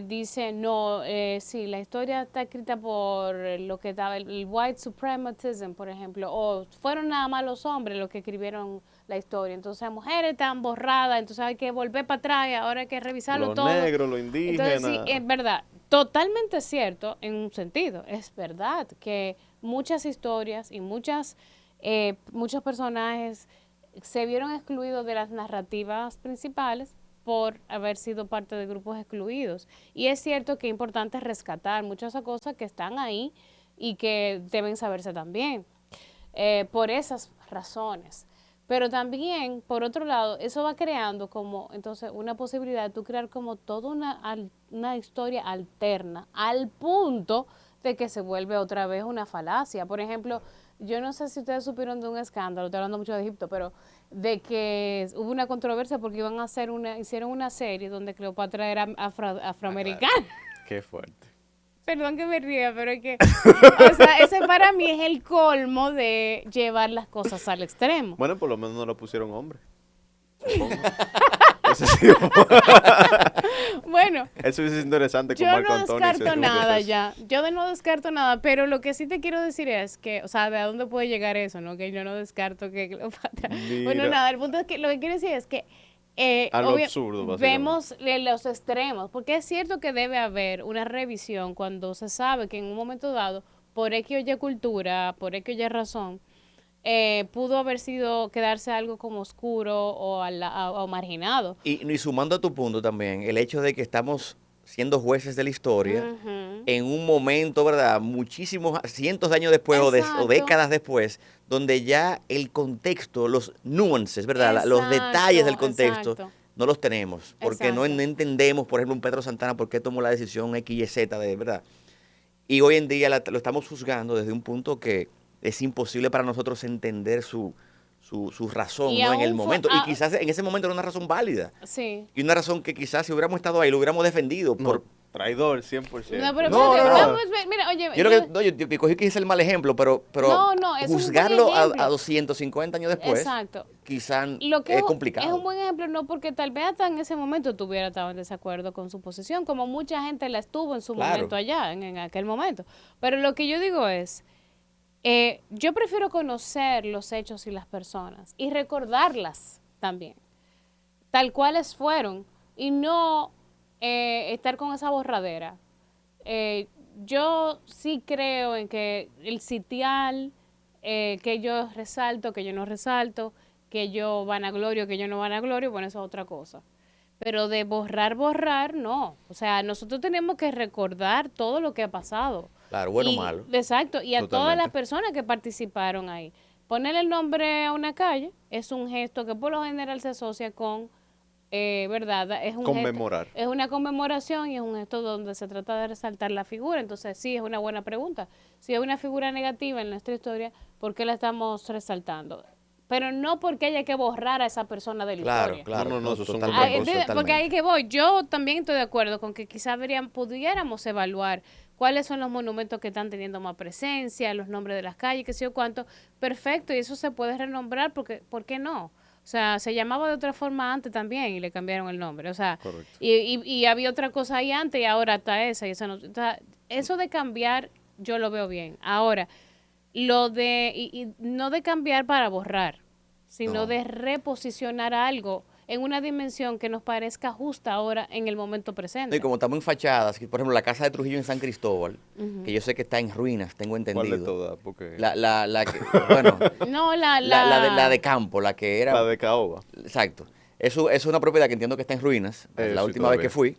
Speaker 2: dice, no, sí, la historia está escrita por lo que estaba, el white supremacism, por ejemplo, o fueron nada más los hombres los que escribieron la historia, entonces las mujeres están borradas, entonces hay que volver para atrás y ahora hay que revisarlo
Speaker 1: Los
Speaker 2: todo.
Speaker 1: negros, los indígenas.
Speaker 2: Entonces, sí, es verdad, totalmente cierto en un sentido, es verdad que muchas historias y muchos personajes se vieron excluidos de las narrativas principales por haber sido parte de grupos excluidos. Y es cierto que es importante rescatar muchas cosas que están ahí y que deben saberse también, por esas razones. Pero también, por otro lado, eso va creando como, entonces, una posibilidad de tú crear como toda una historia alterna, al punto de que se vuelve otra vez una falacia. Por ejemplo, yo no sé si ustedes supieron de un escándalo, estoy hablando mucho de Egipto, pero de que hubo una controversia porque hicieron una serie donde Cleopatra era afroamericana.
Speaker 1: Qué fuerte.
Speaker 2: Perdón que me ría, pero es que, o sea, ese para mí es el colmo de llevar las cosas al extremo.
Speaker 1: Bueno, por lo menos no lo pusieron hombre. Supongo. Eso sí,
Speaker 2: Bueno,
Speaker 1: eso es interesante con
Speaker 2: yo
Speaker 1: Marco
Speaker 2: no
Speaker 1: Antonio.
Speaker 2: descarto nada ya. Yo no descarto nada, pero lo que sí te quiero decir es que, o sea, ¿de dónde puede llegar eso, no? Que yo no descarto que Cleopatra. Bueno,
Speaker 1: Mira.
Speaker 2: nada, el punto es que lo que quiero decir es que
Speaker 1: A lo absurdo, básicamente.
Speaker 2: vemos los extremos, porque es cierto que debe haber una revisión cuando se sabe que en un momento dado, por X o Y cultura, por X o Y razón, pudo haber sido quedarse algo como oscuro o marginado.
Speaker 3: Y sumando a tu punto también, el hecho de que estamos siendo jueces de la historia
Speaker 2: Ujú.
Speaker 3: en un momento, ¿verdad? Muchísimos, cientos de años después o
Speaker 2: Exacto.
Speaker 3: décadas después, donde ya el contexto, los nuances, ¿verdad? Los
Speaker 2: Exacto,
Speaker 3: detalles del contexto
Speaker 2: exacto.
Speaker 3: no los tenemos, porque no
Speaker 2: Exacto.
Speaker 3: entendemos, por ejemplo, un Pedro Santana por qué tomó la decisión X, Y, Z, ¿verdad? Y hoy en día lo estamos juzgando desde un punto que es imposible para nosotros entender su razón,
Speaker 2: Y
Speaker 3: ¿no? En el
Speaker 2: aún fue-
Speaker 3: momento. Y quizás en ese momento era una razón válida.
Speaker 2: Sí.
Speaker 3: Y una razón que quizás si hubiéramos estado ahí lo hubiéramos defendido
Speaker 1: No, Traidor, 100%.
Speaker 2: No, pero
Speaker 3: No,
Speaker 2: espérate,
Speaker 3: no, no.
Speaker 2: vamos, mira, oye,
Speaker 3: Yo creo que, no, yo cogí que hice el mal ejemplo, pero
Speaker 2: No, no, eso es un buen
Speaker 3: juzgarlo
Speaker 2: ejemplo.
Speaker 3: a 250 años después,
Speaker 2: exacto.
Speaker 3: quizás
Speaker 2: Lo que
Speaker 3: es
Speaker 2: es
Speaker 3: complicado.
Speaker 2: un buen ejemplo, no porque tal vez hasta en ese momento tuviera estado en desacuerdo con su posición, como mucha gente la estuvo en su
Speaker 3: Claro.
Speaker 2: momento allá, en aquel momento. Pero lo que yo digo es, yo prefiero conocer los hechos y las personas y recordarlas también, tal cuales fueron, y no estar con esa borradera. Yo sí creo en que el sitial, que yo resalto, que yo no resalto, que yo vanaglorio, que yo no vanaglorio, bueno, eso es otra cosa. Pero de borrar, borrar, no. O sea, nosotros tenemos que recordar todo lo que ha pasado.
Speaker 3: Claro, bueno o
Speaker 2: Y,
Speaker 3: malo.
Speaker 2: exacto, y a todas las
Speaker 1: Totalmente.
Speaker 2: personas que participaron ahí. Ponerle el nombre a una calle es un gesto que por lo general se asocia con, ¿verdad? Es un
Speaker 1: Conmemorar.
Speaker 2: gesto, es una conmemoración y es un gesto donde se trata de resaltar la figura. Entonces, sí, es una buena pregunta. Si hay una figura negativa en nuestra historia, ¿por qué la estamos resaltando? Pero no porque haya que borrar a esa persona de la
Speaker 3: Claro,
Speaker 2: historia.
Speaker 3: claro.
Speaker 1: No, esos son
Speaker 3: totalmente,
Speaker 1: otra cosa.
Speaker 2: Porque
Speaker 3: totalmente.
Speaker 2: ahí que voy, yo también estoy de acuerdo con que quizás pudiéramos evaluar cuáles son los monumentos que están teniendo más presencia, los nombres de las calles, qué sé yo cuánto. Perfecto, y eso se puede renombrar porque, ¿por qué no? O sea, se llamaba de otra forma antes también y le cambiaron el nombre. O sea,
Speaker 1: Correcto.
Speaker 2: y había otra cosa ahí antes y ahora está esa. Y esa no, o sea, eso de cambiar yo lo veo bien. Ahora, lo de, y no de cambiar para borrar, sino
Speaker 3: No.
Speaker 2: de reposicionar algo en una dimensión que nos parezca justa ahora en el momento
Speaker 3: No,
Speaker 2: presente.
Speaker 3: y como estamos en fachadas, que, por ejemplo, la casa de Trujillo en San Cristóbal,
Speaker 2: Ujú.
Speaker 3: que yo sé que está en ruinas, tengo
Speaker 1: ¿Cuál de
Speaker 3: entendido.
Speaker 1: todas? Porque
Speaker 3: La que, bueno,
Speaker 2: No,
Speaker 3: la de campo, la que era.
Speaker 1: la de Caoba.
Speaker 3: Exacto. Eso es una propiedad que entiendo que está en ruinas, la
Speaker 1: Sí,
Speaker 3: última vez que
Speaker 1: todavía.
Speaker 3: fui.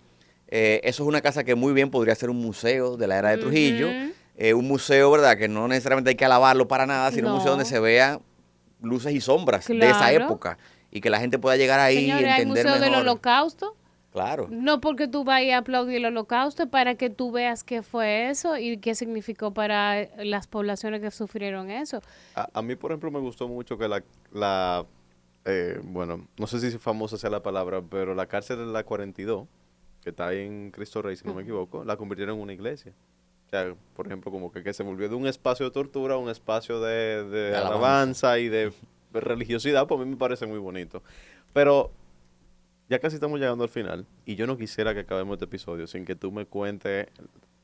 Speaker 3: Eso es una casa que muy bien podría ser un museo de la era de Trujillo.
Speaker 2: Ujú.
Speaker 3: Un museo, ¿verdad? Que no necesariamente hay que alabarlo para nada, sino un museo donde
Speaker 2: No.
Speaker 3: se vea luces y sombras de esa
Speaker 2: Claro.
Speaker 3: época. Y que la gente pueda llegar ahí y
Speaker 2: Señores, hay
Speaker 3: entender
Speaker 2: Museo del
Speaker 3: mejor.
Speaker 2: Holocausto.
Speaker 3: Claro.
Speaker 2: No porque tú vayas a aplaudir el holocausto, para que tú veas qué fue eso y qué significó para las poblaciones que sufrieron eso.
Speaker 1: A mí, por ejemplo, me gustó mucho que bueno, no sé si famosa sea la palabra, pero la cárcel de la 42, que está ahí en Cristo Rey, si no me equivoco, la convirtieron en una iglesia. O sea, por ejemplo, como que se volvió de un espacio de tortura a un espacio de alabanza y de religiosidad, pues a mí me parece muy bonito. Pero ya casi estamos llegando al final y yo no quisiera que acabemos este episodio sin que tú me cuentes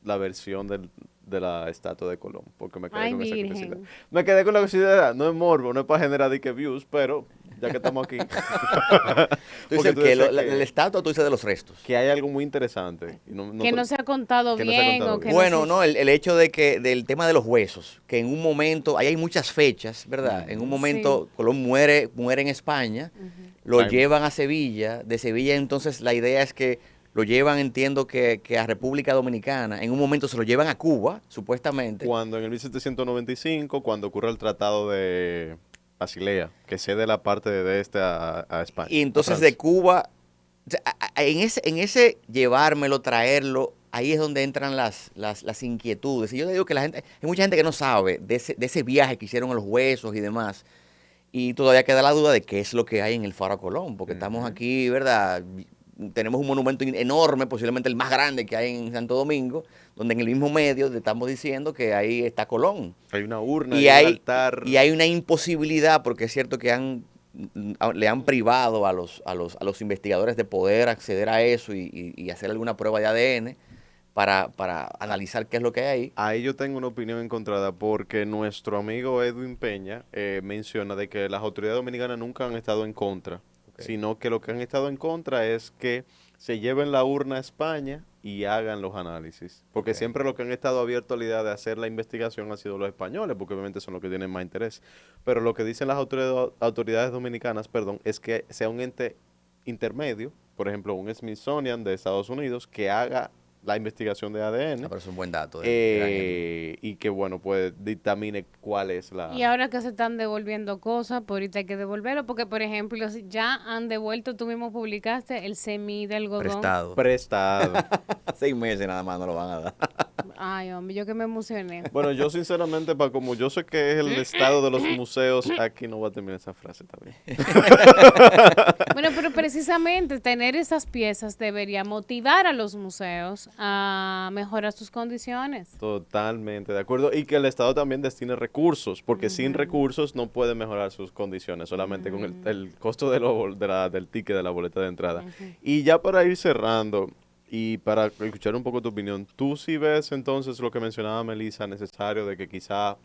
Speaker 1: la versión de la estatua de Colón, porque me quedé
Speaker 2: Ay,
Speaker 1: con esa
Speaker 2: Virgen.
Speaker 1: curiosidad. Me quedé con la curiosidad, no es morbo, no es para generar de que views, pero ya que estamos aquí.
Speaker 3: Tú
Speaker 1: Porque
Speaker 3: dices
Speaker 1: tú
Speaker 3: que
Speaker 1: decías
Speaker 3: la estatua, tú dices de los restos.
Speaker 1: que hay algo muy interesante. Y
Speaker 2: Que no se ha contado
Speaker 1: que no se ha
Speaker 2: bien
Speaker 1: contado
Speaker 2: o que
Speaker 1: bien.
Speaker 3: Bueno,
Speaker 2: no
Speaker 3: no,
Speaker 2: se...
Speaker 3: el hecho de que del tema de los huesos, que en un momento, ahí hay muchas fechas, ¿verdad? En un momento Colón muere en España, lo
Speaker 1: Ay.
Speaker 3: llevan a Sevilla, de Sevilla entonces la idea es que lo llevan, entiendo que a República Dominicana, en un momento se lo llevan a Cuba, supuestamente,
Speaker 1: Cuando en el 1795, cuando ocurre el Tratado de Basilea, que cede la parte de este a España.
Speaker 3: y
Speaker 1: a
Speaker 3: entonces
Speaker 1: Francia.
Speaker 3: de Cuba, o sea, en ese llevármelo, traerlo, ahí es donde entran las inquietudes. Y yo le digo que la gente, hay mucha gente que no sabe de ese viaje que hicieron a los huesos y demás. Y todavía queda la duda de qué es lo que hay en el Faro Colón, porque estamos aquí, ¿verdad? Tenemos un monumento enorme, posiblemente el más grande que hay en Santo Domingo, donde en el mismo medio te estamos diciendo que ahí está Colón.
Speaker 1: Hay una urna,
Speaker 3: Y
Speaker 1: hay un
Speaker 3: hay,
Speaker 1: altar.
Speaker 3: y hay una imposibilidad, porque es cierto que le han privado a los investigadores de poder acceder a eso y hacer alguna prueba de ADN para analizar qué es lo que hay ahí.
Speaker 1: Ahí yo tengo una opinión encontrada porque nuestro amigo Edwin Peña menciona de que las autoridades dominicanas nunca han estado en contra, sino que lo que han estado en contra es que se lleven la urna a España y hagan los análisis. Porque siempre lo que han estado abiertos a la idea de hacer la investigación han sido los españoles, porque obviamente son los que tienen más interés. Pero lo que dicen las autoridades dominicanas, perdón, es que sea un ente intermedio, por ejemplo, un Smithsonian de Estados Unidos, que haga la investigación de ADN.
Speaker 3: Pero es un buen dato.
Speaker 1: Y que bueno, pues dictamine cuál es la...
Speaker 2: Y ahora que se están devolviendo cosas, por ahorita hay que devolverlo, porque por ejemplo, si ya han devuelto, tú mismo publicaste el semí de algodón.
Speaker 3: Prestado.
Speaker 1: Prestado.
Speaker 3: 6 meses nada más no lo van a dar.
Speaker 2: Ay, hombre, yo que me emocioné.
Speaker 1: Bueno, yo sinceramente, como yo sé que es el estado de los museos, aquí no voy a terminar esa frase también.
Speaker 2: Bueno, pero precisamente tener esas piezas debería motivar a los museos a mejorar sus condiciones.
Speaker 1: Totalmente de acuerdo. Y que el Estado también destine recursos, porque sin recursos no puede mejorar sus condiciones, solamente con el costo del ticket, de la boleta de entrada. Y ya para ir cerrando, y para escuchar un poco tu opinión, ¿tú sí ves entonces lo que mencionaba Melissa necesario de que quizá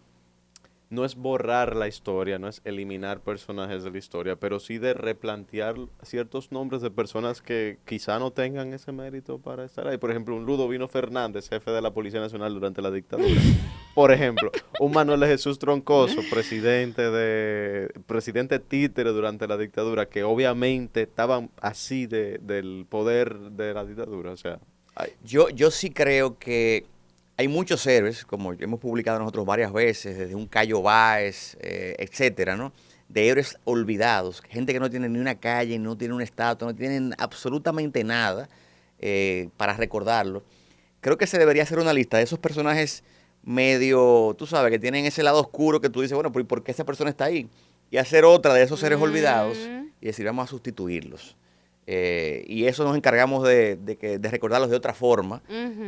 Speaker 1: no es borrar la historia, no es eliminar personajes de la historia, pero sí de replantear ciertos nombres de personas que quizá no tengan ese mérito para estar ahí? Por ejemplo, un Ludovino Fernández, jefe de la Policía Nacional durante la dictadura. Por ejemplo, un Manuel de Jesús Troncoso, presidente títere durante la dictadura, que obviamente estaban así del poder de la dictadura. O sea,
Speaker 3: Yo sí creo que hay muchos héroes, como hemos publicado nosotros varias veces, desde un Cayo Báez, etcétera, ¿no? De héroes olvidados, gente que no tiene ni una calle, no tiene una estatua, no tienen absolutamente nada para recordarlo. Creo que se debería hacer una lista de esos personajes medio, tú sabes, que tienen ese lado oscuro que tú dices, bueno, ¿pero ¿y por qué esa persona está ahí? Y hacer otra de esos seres olvidados y decir, vamos a sustituirlos. Y eso nos encargamos de recordarlos de otra forma,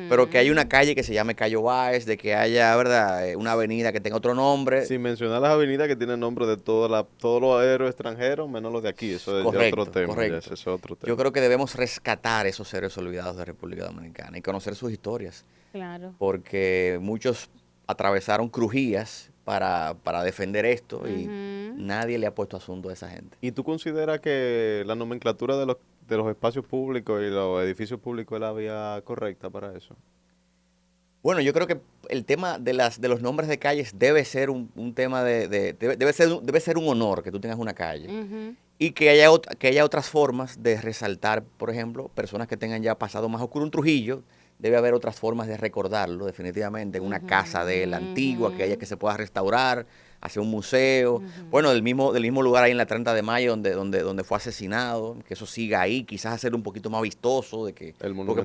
Speaker 3: pero que haya una calle que se llame Cayo Báez, de que haya, ¿verdad?, una avenida que tenga otro nombre.
Speaker 1: sin mencionar las avenidas que tienen nombre de todos los héroes extranjeros, menos los de aquí. Eso es ya otro tema.
Speaker 3: Correcto.
Speaker 1: Ya ese es otro tema.
Speaker 3: Yo creo que debemos rescatar esos héroes olvidados de República Dominicana y conocer sus historias,
Speaker 2: Claro.
Speaker 3: porque muchos atravesaron crujías para defender esto y nadie le ha puesto asunto a esa gente.
Speaker 1: ¿Y tú consideras que la nomenclatura de los espacios públicos y los edificios públicos es la vía correcta para eso?
Speaker 3: Bueno, yo creo que el tema de los nombres de calles debe ser un tema debe ser un honor que tú tengas una calle. Y que haya otras formas de resaltar, por ejemplo, personas que tengan ya pasado más oscuro. Un Trujillo, debe haber otras formas de recordarlo, definitivamente, en una casa de él antigua, que se pueda restaurar, hacer un museo. Bueno, del mismo lugar ahí en la 30 de Mayo donde fue asesinado, que eso siga ahí, quizás hacerlo un poquito más vistoso, porque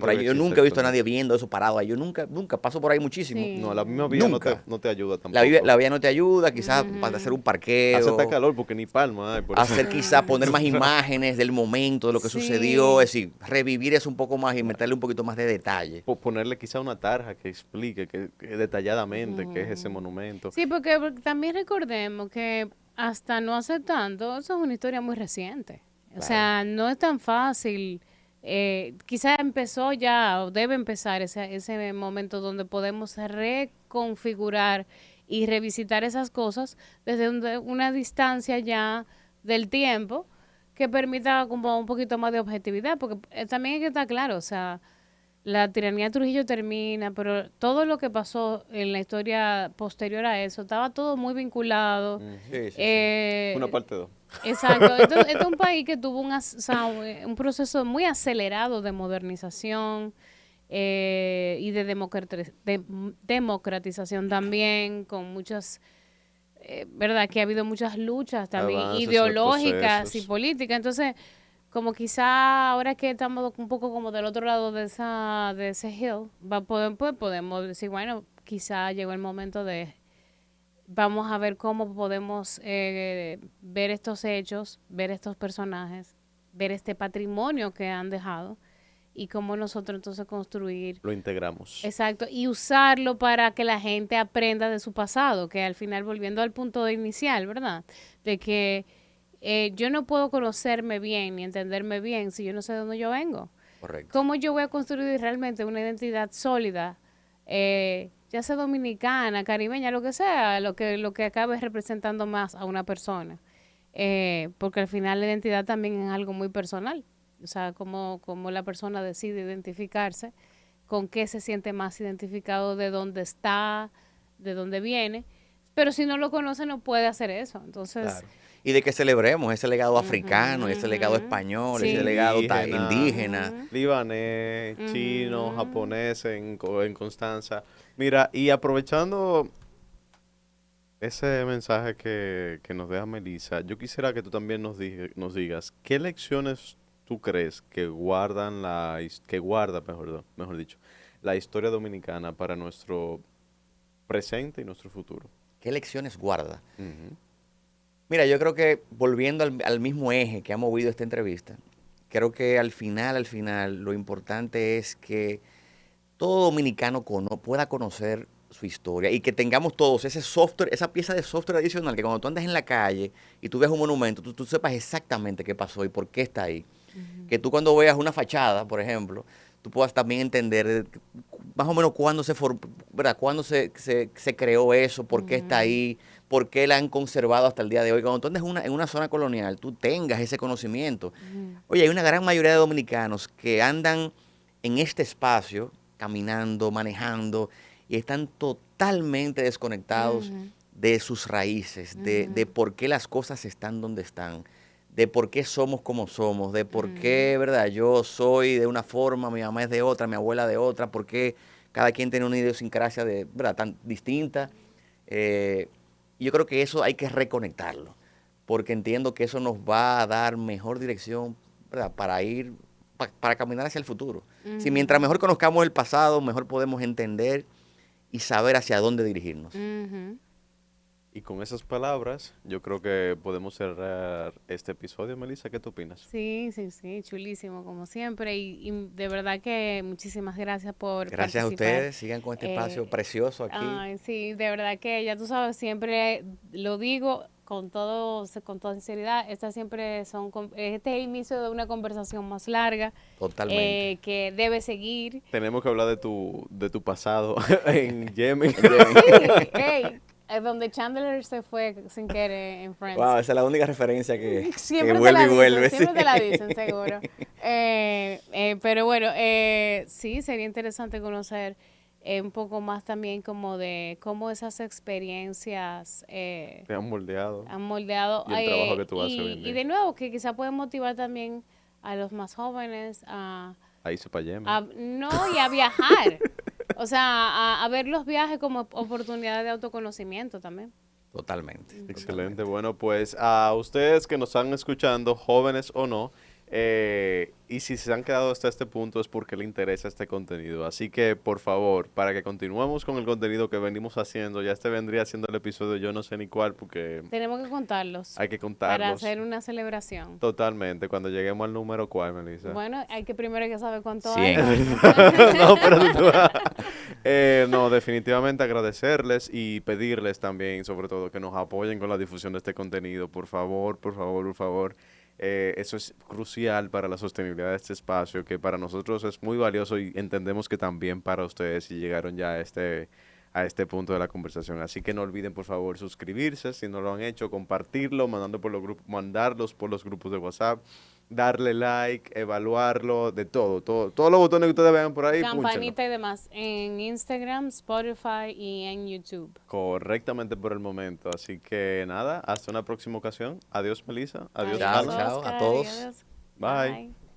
Speaker 3: por ahí yo nunca he visto a nadie viendo eso parado ahí. Yo nunca paso por ahí muchísimo.
Speaker 2: Sí.
Speaker 1: No, la misma vía
Speaker 3: Nunca.
Speaker 1: no te ayuda tampoco.
Speaker 3: La vía no te ayuda, quizás para hacer un parqueo.
Speaker 1: Hace hasta calor porque ni palma hay. Por eso.
Speaker 3: Hacer quizás poner más imágenes del momento, de lo que
Speaker 2: Sí.
Speaker 3: sucedió, es decir, revivir eso un poco más y meterle un poquito más de detalle.
Speaker 1: Ponerle quizá una tarja que explique que detalladamente qué es ese monumento.
Speaker 2: Sí, porque también recordemos que hasta no hace tanto, eso es una historia muy reciente. O sea, no es tan fácil. Quizá empezó ya, o debe empezar ese momento donde podemos reconfigurar y revisitar esas cosas desde una distancia ya del tiempo que permita como un poquito más de objetividad, porque también hay que estar claro, o sea, la tiranía de Trujillo termina, pero todo lo que pasó en la historia posterior a eso, estaba todo muy vinculado.
Speaker 3: Sí, sí,
Speaker 2: Eh,
Speaker 1: Una parte 2.
Speaker 2: Exacto. Este es un país que tuvo un proceso muy acelerado de modernización y de democratización también, con muchas, ¿verdad? Que ha habido muchas luchas también
Speaker 1: Avances,
Speaker 2: ideológicas y
Speaker 1: retrocesos.
Speaker 2: políticas. Entonces, como quizá ahora que estamos un poco como del otro lado de ese hill, pues podemos decir, bueno, quizá llegó el momento de vamos a ver cómo podemos ver estos hechos, ver estos personajes, ver este patrimonio que han dejado y cómo nosotros entonces construir,
Speaker 1: Lo integramos.
Speaker 2: exacto, y usarlo para que la gente aprenda de su pasado, que al final, volviendo al punto inicial, ¿verdad? De que yo no puedo conocerme bien ni entenderme bien si yo no sé de dónde yo vengo.
Speaker 3: Correcto.
Speaker 2: ¿Cómo yo voy a construir realmente una identidad sólida, ya sea dominicana, caribeña, lo que sea, lo que acabe representando más a una persona? Porque al final la identidad también es algo muy personal. O sea, cómo la persona decide identificarse, con qué se siente más identificado, de dónde está, de dónde viene. Pero si no lo conoce, no puede hacer eso. Entonces,
Speaker 3: Claro. Y de que celebremos ese legado africano, ese legado español,
Speaker 2: Sí.
Speaker 3: ese legado
Speaker 1: Indígena.
Speaker 3: indígena.
Speaker 1: Libanés, chino, japonés en Constanza. Mira, y aprovechando ese mensaje que nos deja Melissa, yo quisiera que tú también nos digas, ¿qué lecciones tú crees que guarda, mejor dicho, la historia dominicana para nuestro presente y nuestro futuro.
Speaker 3: ¿Qué lecciones guarda?
Speaker 1: Ujú.
Speaker 3: Mira, yo creo que volviendo al mismo eje que ha movido esta entrevista, creo que al final, lo importante es que todo dominicano pueda conocer su historia y que tengamos todos ese software, esa pieza de software adicional, que cuando tú andas en la calle y tú ves un monumento, tú sepas exactamente qué pasó y por qué está ahí. Que tú cuando veas una fachada, por ejemplo, tú puedas también entender más o menos cuándo ¿verdad? Cuándo se creó eso, por qué está ahí, por qué la han conservado hasta el día de hoy. Cuando tú andas en una zona colonial, tú tengas ese conocimiento. Oye, hay una gran mayoría de dominicanos que andan en este espacio, caminando, manejando, y están totalmente desconectados de sus raíces, de por qué las cosas están donde están, de por qué somos como somos, de por qué, ¿verdad? Yo soy de una forma, mi mamá es de otra, mi abuela de otra, por qué cada quien tiene una idiosincrasia ¿verdad? Tan distinta. Y yo creo que eso hay que reconectarlo, porque entiendo que eso nos va a dar mejor dirección, ¿verdad? Para caminar hacia el futuro. Si mientras mejor conozcamos el pasado, mejor podemos entender y saber hacia dónde dirigirnos.
Speaker 1: Y con esas palabras, yo creo que podemos cerrar este episodio. Melissa, ¿qué tú opinas?
Speaker 2: Sí, sí, sí, chulísimo como siempre y de verdad que muchísimas gracias por
Speaker 3: Gracias a
Speaker 2: participar.
Speaker 3: ustedes, sigan con este espacio precioso aquí.
Speaker 2: Ay, sí, de verdad que ya tú sabes, siempre lo digo con toda sinceridad, estas siempre este es el inicio de una conversación más larga
Speaker 3: Totalmente.
Speaker 2: que debe seguir.
Speaker 1: Tenemos que hablar de tu pasado en Yemen.
Speaker 2: Sí, hey, es donde Chandler se fue sin querer en Friends.
Speaker 3: Wow, esa es la única referencia que
Speaker 2: Siempre
Speaker 3: vuelve
Speaker 2: te
Speaker 3: y
Speaker 2: la
Speaker 3: vuelve.
Speaker 2: dicen, siempre
Speaker 3: Sí.
Speaker 2: te la dicen, seguro. Pero bueno, sí, sería interesante conocer un poco más también como de cómo esas experiencias
Speaker 1: Te han moldeado.
Speaker 2: han moldeado.
Speaker 1: Y el trabajo que tú haces hoy en
Speaker 2: Y
Speaker 1: día.
Speaker 2: de nuevo, que quizá pueden motivar también a los más jóvenes
Speaker 1: Ahí se para Yemen.
Speaker 2: no, y a viajar. O sea, a ver los viajes como oportunidad de autoconocimiento también.
Speaker 3: Totalmente.
Speaker 1: Excelente. Bueno, pues a ustedes que nos están escuchando, jóvenes o no, y si se han quedado hasta este punto es porque les interesa este contenido. Así que, por favor, para que continuemos con el contenido que venimos haciendo, ya este vendría siendo el episodio yo no sé ni cuál, porque
Speaker 2: Tenemos que contarlos.
Speaker 1: hay que
Speaker 2: Para
Speaker 1: contarlos.
Speaker 2: hacer una celebración.
Speaker 1: Totalmente. Cuando lleguemos al número, ¿cuál, Melissa?
Speaker 2: Bueno, hay que primero hay que saber cuánto
Speaker 3: 100.
Speaker 2: hay.
Speaker 1: No, pero no, definitivamente agradecerles y pedirles también, sobre todo, que nos apoyen con la difusión de este contenido. Por favor, por favor, por favor. Eso es crucial para la sostenibilidad de este espacio, que para nosotros es muy valioso y entendemos que también para ustedes si llegaron ya a este punto de la conversación. Así que no olviden, por favor, suscribirse si no lo han hecho, compartirlo, mandarlos por los grupos de WhatsApp, darle like, evaluarlo, de todo. Todos los botones que ustedes vean por ahí, púnchenlo.
Speaker 2: Campanita y demás en Instagram, Spotify y en YouTube.
Speaker 1: Correctamente por el momento. Así que nada, hasta una próxima ocasión. Adiós, Melissa. Adiós,
Speaker 3: Chao,
Speaker 1: Alan.
Speaker 3: chao a
Speaker 2: Oscar,
Speaker 3: todos.
Speaker 2: adiós.
Speaker 1: Bye.